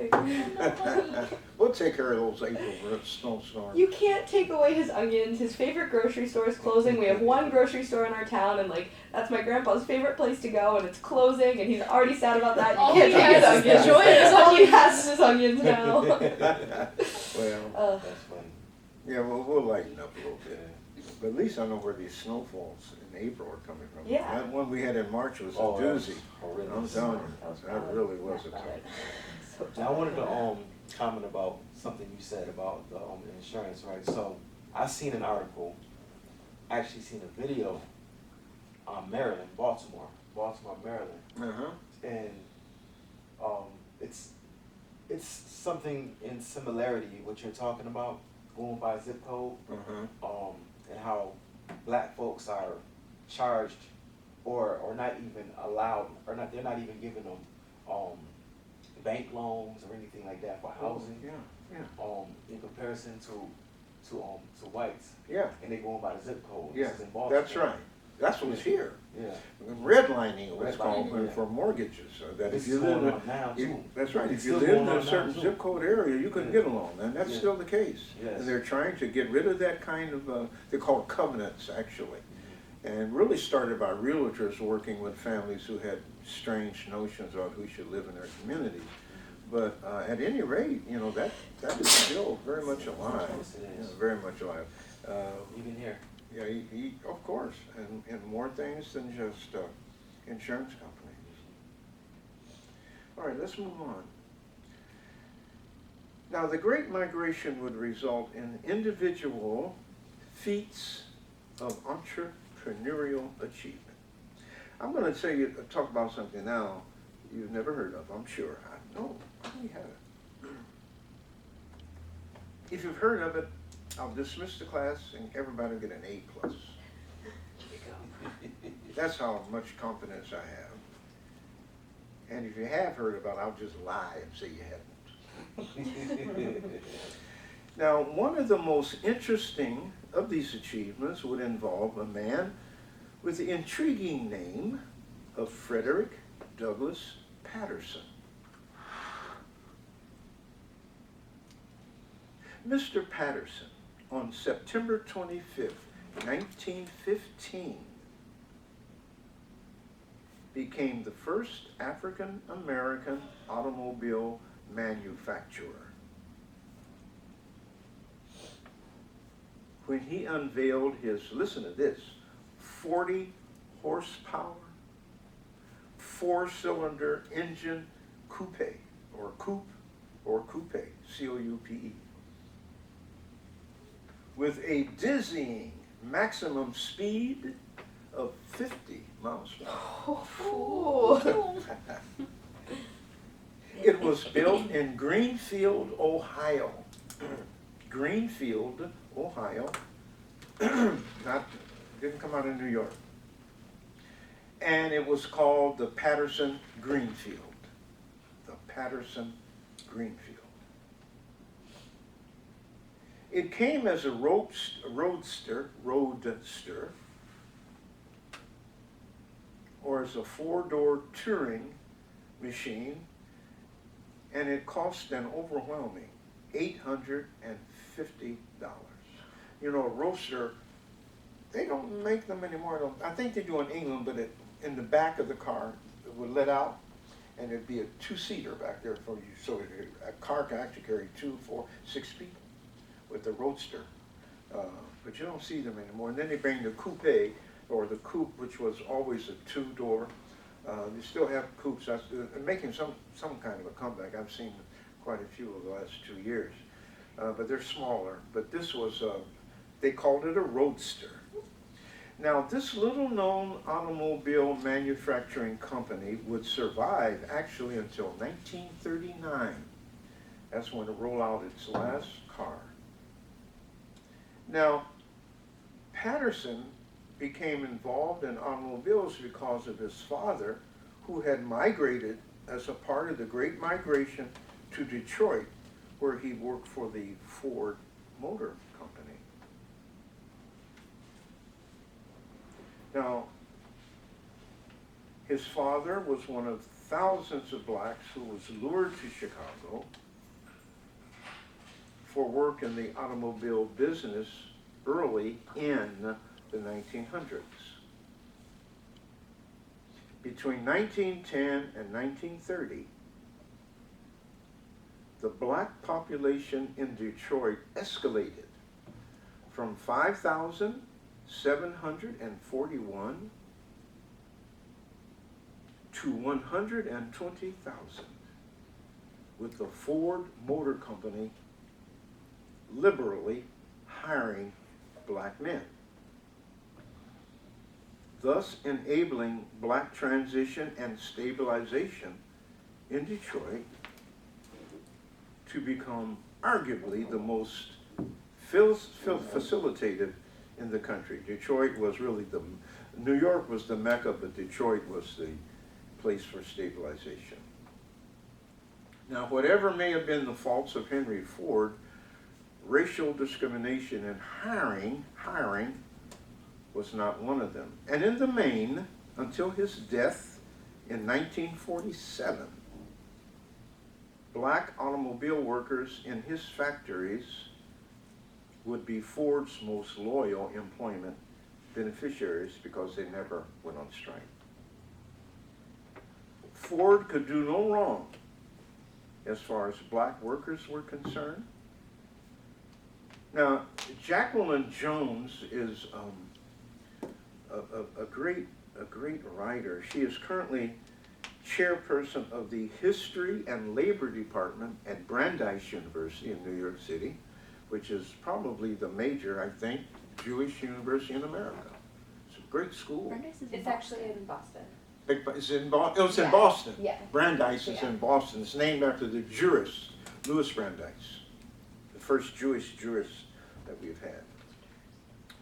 We'll take care of those April snowstorms. You can't take away his onions. His favorite grocery store is closing. We have one grocery store in our town, and like that's my grandpa's favorite place to go, and it's closing, and he's already sad about that. You All can't he take his has is onions. the joy of his All he onions. has is his onions now. Well, That's funny. yeah, well, we'll lighten up a little bit. But at least I know where these snowfalls in April are coming from. Yeah. That one we had in March was a Oh, doozy. I'm horrendous. telling you, That was that bad. really was a Bad. tough. So Now I wanted to bad. comment about something you said about the insurance, right? So I seen an article, actually seen a video on Maryland, Baltimore, Maryland, Uh-huh. and it's something in similarity what you're talking about, going by zip code, Uh-huh. and how black folks are charged or not even allowed, or not, they're not even giving them bank loans or anything like that for housing, Yeah, in comparison to whites, yeah, and they going by the zip code. yeah. This is in Baltimore. That's right. That's what's here. Yeah. Redlining, what's called Redlining, yeah. for mortgages. That This if you is live going in, on now too. that's right. It's If you still live in going a on now, certain too. zip code area, you couldn't Yeah. get a loan, and that's Yeah. still the case. Yes. And they're trying to get rid of that kind of, they're called covenants, actually. And really started by realtors working with families who had strange notions about who should live in their communities. But at any rate, you know, that is still very much alive. Yes, it is. Yeah, very much alive. Even here. Yeah, of course, and more things than just insurance companies. All right, let's move on. Now, the Great Migration would result in individual feats of entrepreneurial achievement. I'm going to talk about something now you've never heard of, I'm sure. I know, we have it. If you've heard of it, I'll dismiss the class and everybody will get an A+. That's how much confidence I have. And if you have heard about it, I'll just lie and say you hadn't. Now, one of the most interesting of these achievements would involve a man with the intriguing name of Frederick Douglass Patterson. Mr. Patterson, on September 25th, 1915, became the first African-American automobile manufacturer. When he unveiled his, listen to this, 40 horsepower, 4-cylinder engine coupe, C-O-U-P-E, with a dizzying maximum speed of 50 miles per hour. Oh. It was built in Greenfield, Ohio. Greenfield, Ohio. Didn't come out of New York. And it was called the Patterson Greenfield. The Patterson Greenfield. It came as a roadster, or as a four-door touring machine, and it cost an overwhelming $850. You know, a roadster, they don't make them anymore. I think they do in England, but in the back of the car, it would let out, and it'd be a two-seater back there for you, so a car can actually carry 2, 4, 6 people with the roadster. But you don't see them anymore. And then they bring the coupe, or the coupe, which was always a two-door. They still have coupes. They're making some kind of a comeback. I've seen quite a few of the last 2 years. But they're smaller. But this was, they called it a roadster. Now, this little-known automobile manufacturing company would survive actually until 1939. That's when it rolled out its last car. Now, Patterson became involved in automobiles because of his father, who had migrated as a part of the Great Migration to Detroit, where he worked for the Ford Motor Company. Now, his father was one of thousands of blacks who was lured to Chicago for work in the automobile business early in the 1900s. Between 1910 and 1930, the black population in Detroit escalated from 5,741 to 120,000, with the Ford Motor Company liberally hiring black men, thus enabling black transition and stabilization in Detroit to become arguably the most facilitative in the country. Detroit was really New York was the mecca, but Detroit was the place for stabilization. Now, whatever may have been the faults of Henry Ford, racial discrimination in hiring was not one of them. And in the main, until his death in 1947, black automobile workers in his factories would be Ford's most loyal employment beneficiaries because they never went on strike. Ford could do no wrong as far as black workers were concerned. Now, Jacqueline Jones is a great writer. She is currently chairperson of the History and Labor Department at Brandeis University in New York City, which is probably the major, I think, Jewish university in America. It's a great school. Brandeis is in It's Boston. actually in Boston. It's in Boston. Oh, it's in Yeah. Boston. Yeah. Brandeis is Yeah. in Boston. It's named after the jurist, Louis Brandeis, the first Jewish jurist that we've had.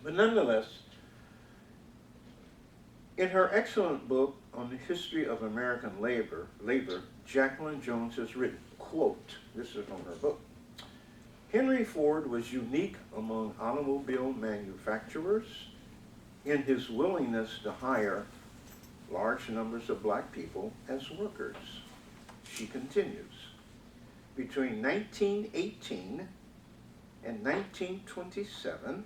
But nonetheless, in her excellent book on the history of American labor, Jacqueline Jones has written, quote, this is from her book, Henry Ford was unique among automobile manufacturers in his willingness to hire large numbers of black people as workers. She continues, between 1918 and 1927,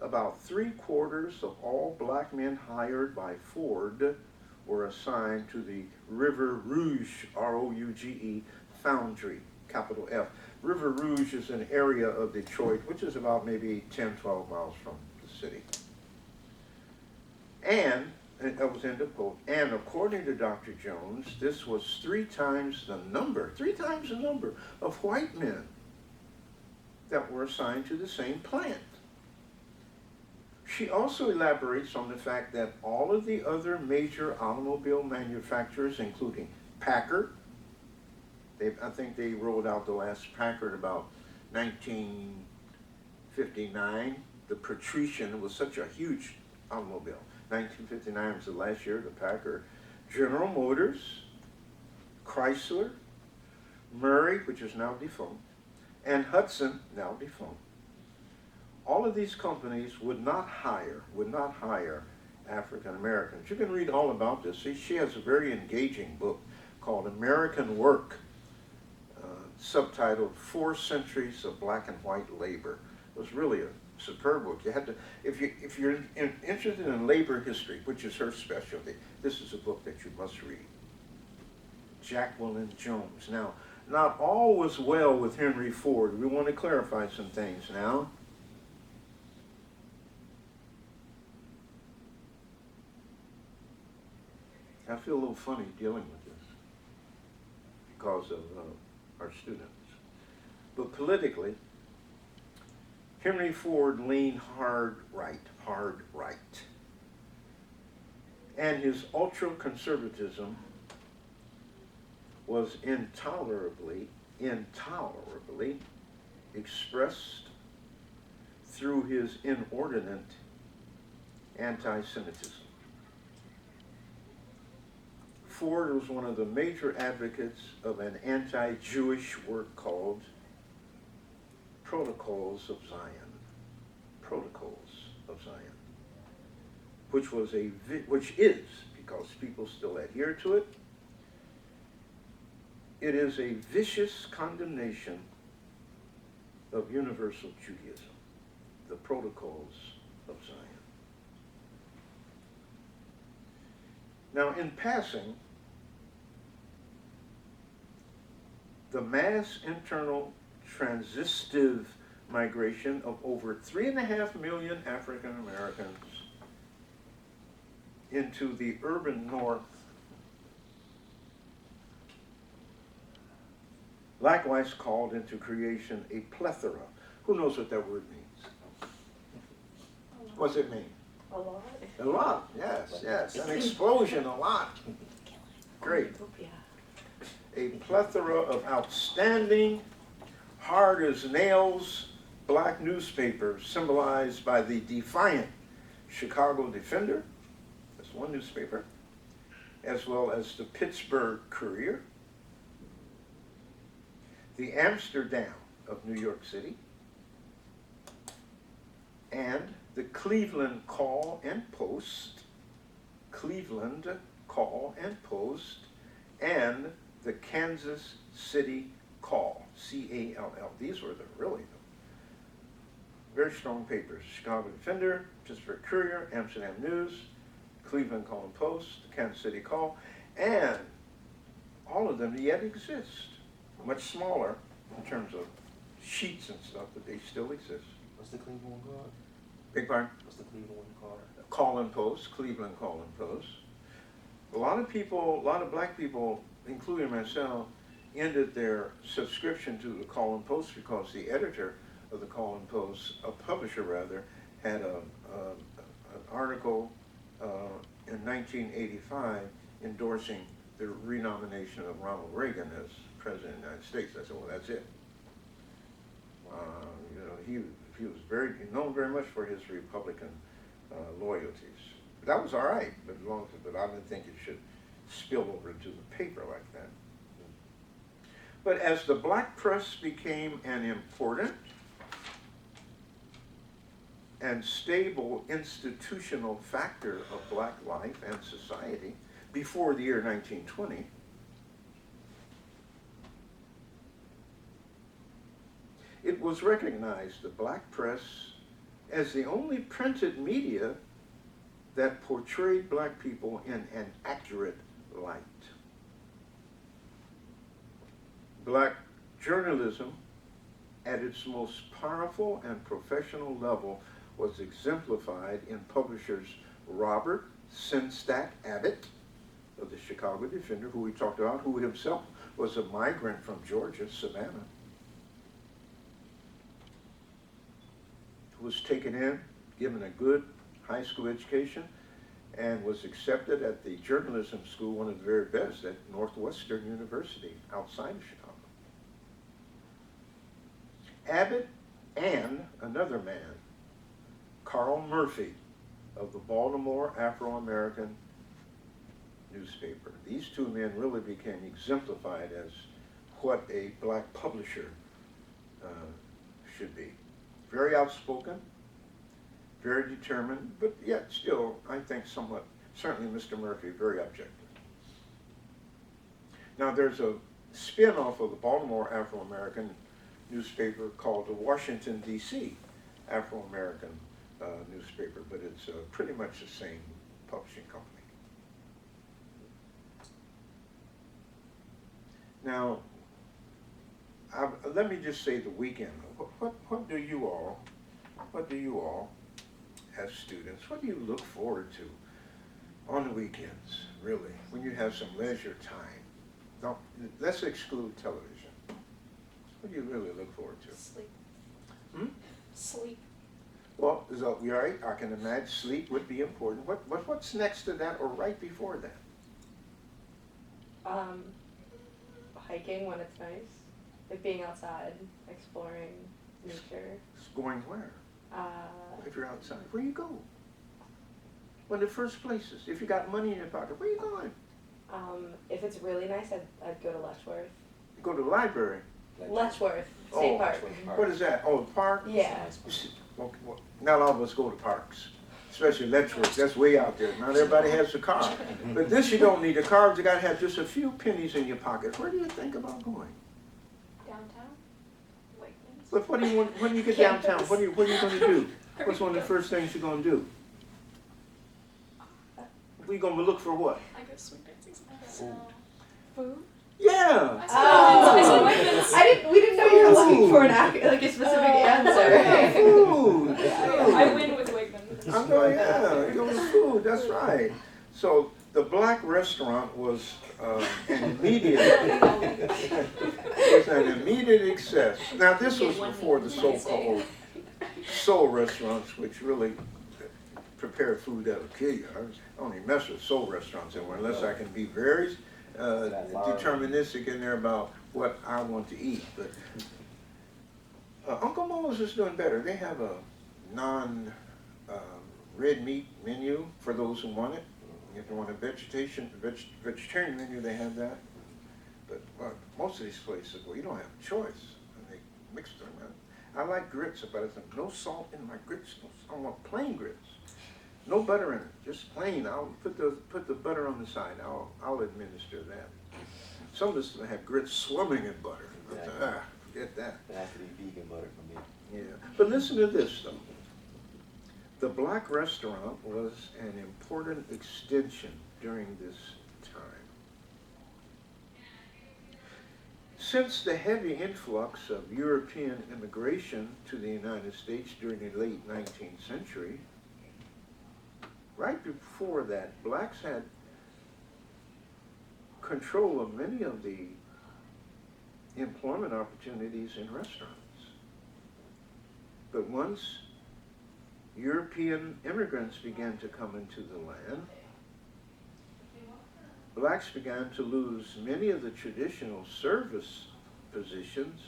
about 3/4 of all black men hired by Ford were assigned to the River Rouge, R-O-U-G-E, foundry, capital F. River Rouge is an area of Detroit which is about maybe 10, 12 miles from the city. And that was end of quote, and according to Dr. Jones, this was 3 times the number of white men that were assigned to the same plant. She also elaborates on the fact that all of the other major automobile manufacturers, including Packard, I think they rolled out the last Packard about 1959, the Patrician was such a huge automobile. 1959 was the last year of the Packard. General Motors, Chrysler, Murray, which is now defunct, and Hudson, now defunct. All of these companies would not hire African Americans. You can read all about this. See, she has a very engaging book called American Work, subtitled 4 Centuries of Black and White Labor. It was really a superb book. You had to, if you're interested in labor history, which is her specialty, this is a book that you must read. Jacqueline Jones. Now, not all was well with Henry Ford. We want to clarify some things now. I feel a little funny dealing with this because of our students. But politically, Henry Ford leaned hard right. And his ultra-conservatism was intolerably expressed through his inordinate anti-Semitism. Ford was one of the major advocates of an anti-Jewish work called Protocols of Zion, which is, because people still adhere to it, it is a vicious condemnation of universal Judaism, the Protocols of Zion. Now, in passing, the mass internal transitive migration of over 3.5 million African Americans into the urban north likewise called into creation a plethora. Who knows what that word means? What's it mean? A lot. A lot, yes. An explosion, a lot. Great. A plethora of outstanding, hard as nails, black newspapers symbolized by the defiant Chicago Defender, that's one newspaper, as well as the Pittsburgh Courier, the Amsterdam of New York City, and the Cleveland Call and Post, and the Kansas City Call, C-A-L-L. These were really very strong papers. Chicago Defender, Pittsburgh Courier, Amsterdam News, Cleveland Call and Post, the Kansas City Call, and all of them yet exist. Much smaller in terms of sheets and stuff, but they still exist. What's the Cleveland one called? Big pardon? What's the Cleveland one called? Call and Post, Cleveland Call and Post. A lot of black people, including myself, ended their subscription to the Call and Post because the editor of the Call and Post, a publisher rather, had an article in 1985 endorsing the renomination of Ronald Reagan as President of the United States. I said, well, that's it. He was known very much for his Republican loyalties. That was all right, but I didn't think it should spill over into the paper like that. But as the black press became an important and stable institutional factor of black life and society before the year 1920, it was recognized, the black press, as the only printed media that portrayed black people in an accurate light. Black journalism, at its most powerful and professional level, was exemplified in publishers Robert Sinstack Abbott of the Chicago Defender, who we talked about, who himself was a migrant from Georgia, Savannah, who was taken in, given a good high school education, and was accepted at the journalism school, one of the very best, at Northwestern University, outside of Chicago. Abbott and another man, Carl Murphy, of the Baltimore Afro-American newspaper. These two men really became exemplified as what a black publisher should be. Very outspoken, very determined, but yet still, I think somewhat, certainly Mr. Murphy, very objective. Now there's a spin-off of the Baltimore Afro-American newspaper called the Washington, D.C. Afro-American newspaper, but it's pretty much the same publishing company. Now, let me just say the weekend. What do you all, as students, what do you look forward to on the weekends, really, when you have some leisure time? Don't, let's exclude television. What do you really look forward to? Sleep. Hmm? Sleep. Well, so, you're right, I can imagine sleep would be important. What's next to that or right before that? Hiking when it's nice, like being outside, exploring nature. Going where? If you're outside, where you go? One of the first places. If you got money in your pocket, where you going? If it's really nice, I'd go to Letchworth. You go to the library. Letchworth Oh, State Park. What is that? Oh, the park? Yeah. Okay, well, not all of us go to parks, especially Letchworth. That's way out there. Not everybody has a car. But this you don't need a car. You got to have just a few pennies in your pocket. Where do you think about going? Downtown? Wakelands? But what do you want, when you get downtown? What are you going to do? What's one of the first things you're going to do? We're going to look for what? I go swing dancing sometimes. Food? Yeah. Oh, we didn't know you were looking for like a specific answer. Food. I win with Wigman. I'm going, yeah, you're going to food, that's right. So the black restaurant was an immediate, success. Now this was before the so-called soul restaurants, which really prepare food that'll kill you. I don't even mess with soul restaurants anymore unless I can be very deterministic in there about what I want to eat. But Uncle Mo's is doing better. They have a red meat menu for those who want it. If you want a vegetarian menu, they have that. But most of these places, well, you don't have a choice. And they mix them. I like grits, but I think no salt in my grits. I want plain grits. No butter in it, just plain. I'll put the butter on the side. I'll administer that. Some of us have grits swimming in butter. Forget that. It has to be vegan butter for me. Yeah, but listen to this though. The black restaurant was an important extension during this time. Since the heavy influx of European immigration to the United States during the late 19th century, right before that, blacks had control of many of the employment opportunities in restaurants. But once European immigrants began to come into the land, blacks began to lose many of the traditional service positions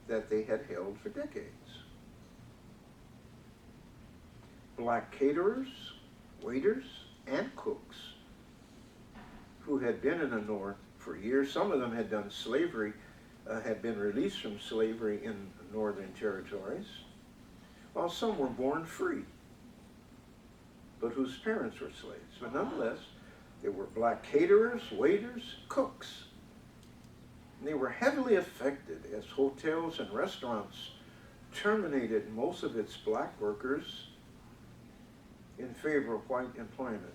that they had held for decades. Black caterers, waiters, and cooks who had been in the North for years. Some of them had done slavery, had been released from slavery in the northern territories, while some were born free, but whose parents were slaves. But nonetheless, there were black caterers, waiters, cooks. And they were heavily affected as hotels and restaurants terminated most of its black workers in favor of white employment.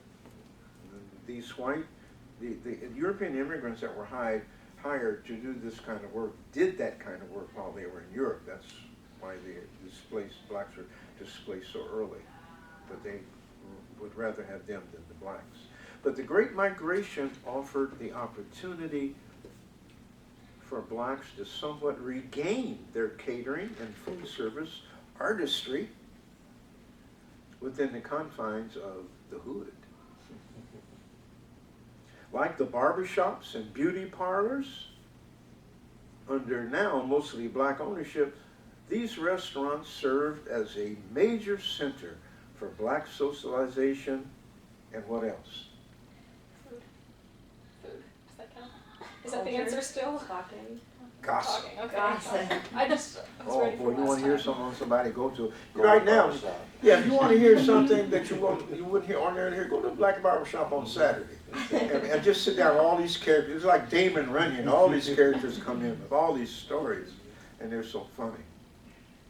These the European immigrants that were hired to do this kind of work did that kind of work while they were in Europe. That's why blacks were displaced so early. But they would rather have them than the blacks. But the Great Migration offered the opportunity for blacks to somewhat regain their catering and food service artistry within the confines of the hood. Like the barbershops and beauty parlors, under now mostly black ownership, These restaurants served as a major center for black socialization and what else? Food. Food. Does that count? Is that the Culture. answer still? Talking. Gossip. Talking. Okay. Gossip. I just was Oh ready boy, for you last want to hear time. somebody go to, Go right to now, barbershop. yeah, if you want to hear something that you wouldn't hear ordinarily here, go to the Black Barber Shop on Saturday. And just sit down, all these characters, it's like Damon Runyon, all these characters come in with all these stories, and they're so funny.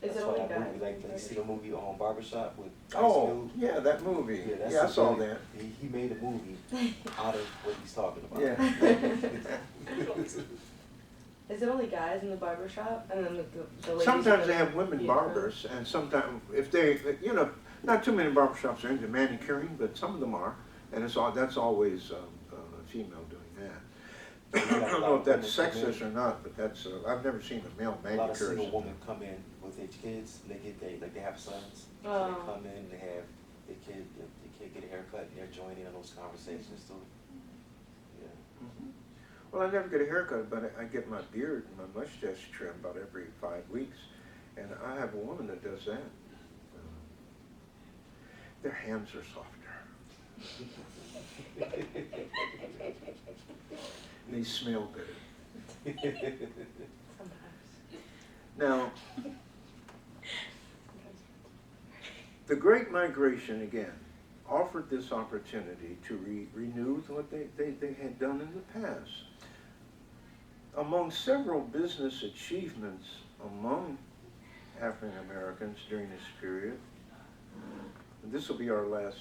Is That's it why only that guys? movie, like, you see the movie on Barbershop with Ice Oh, Cube? yeah, that movie, that's yeah, I a saw really- that, He made a movie out of what he's talking about. yeah. Is it only guys in the barber shop? And then the ladies? Sometimes are they have women yeah. barbers, and sometimes, if they, you know, not too many barbershops are into manicuring, but some of them are, and that's always a female doing that. I don't know if that's sexist or not, but that's, I've never seen a male A lot of manicurist. single women come in with their kids, and they have sons. So Oh. they come in, they have their kid get a haircut, and they're joining in those conversations too. Yeah. Mhm. Well, I never get a haircut, but I get my beard and my mustache trimmed about every 5 weeks, and I have a woman that does that. Their hands are softer. They smell better. Sometimes. Now, the Great Migration, again, offered this opportunity to renew what they had done in the past. Among several business achievements among African Americans during this period, and this will be our last,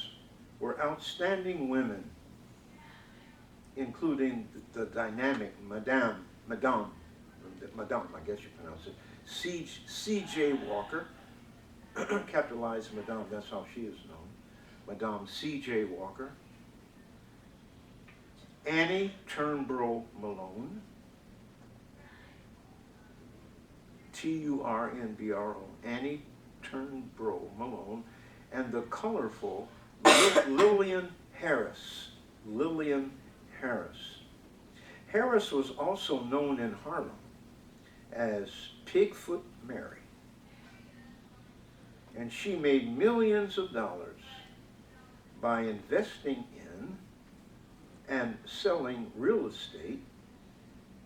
were outstanding women, including the dynamic Madame, I guess you pronounce it, C.J. Walker, capitalized Madame, that's how she is known, Madame C.J. Walker, Annie Turnbull Malone, Turnbro, Annie Turnbull Malone, and the colorful Lillian Harris. Lillian Harris. Harris was also known in Harlem as Pigfoot Mary, and she made millions of dollars by investing in and selling real estate,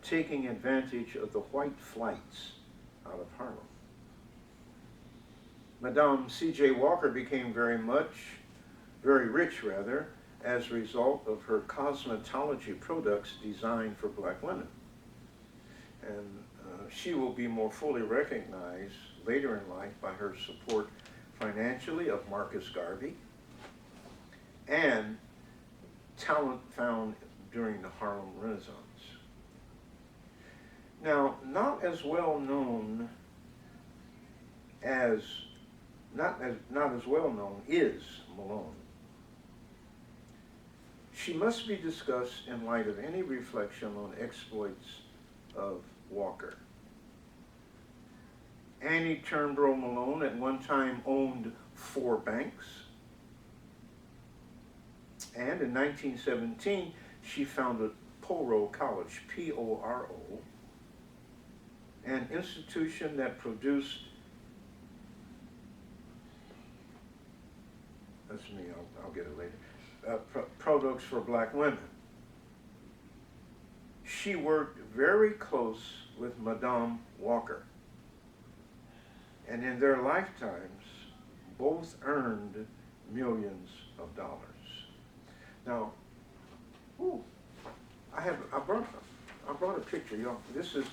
taking advantage of the white flights out of Harlem. Madame C.J. Walker became very rich as a result of her cosmetology products designed for black women. And she will be more fully recognized later in life by her support financially of Marcus Garvey and talent found during the Harlem Renaissance. Now, not as well known is Malone. She must be discussed in light of any reflection on exploits of Walker. Annie Turnbull Malone at one time owned 4 banks, and in 1917 she founded Poro College, P-O-R-O, an institution that produced, that's me, I'll get it later, products for black women. She worked very close with Madame Walker, and in their lifetimes, both earned millions of dollars. Now, I brought a picture, y'all. This is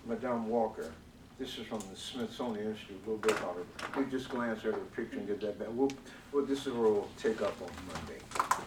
Madame Walker. This is from the Smithsonian Institute, a little bit about her. We just glance at her picture and get that back. This is what we'll take up on Monday.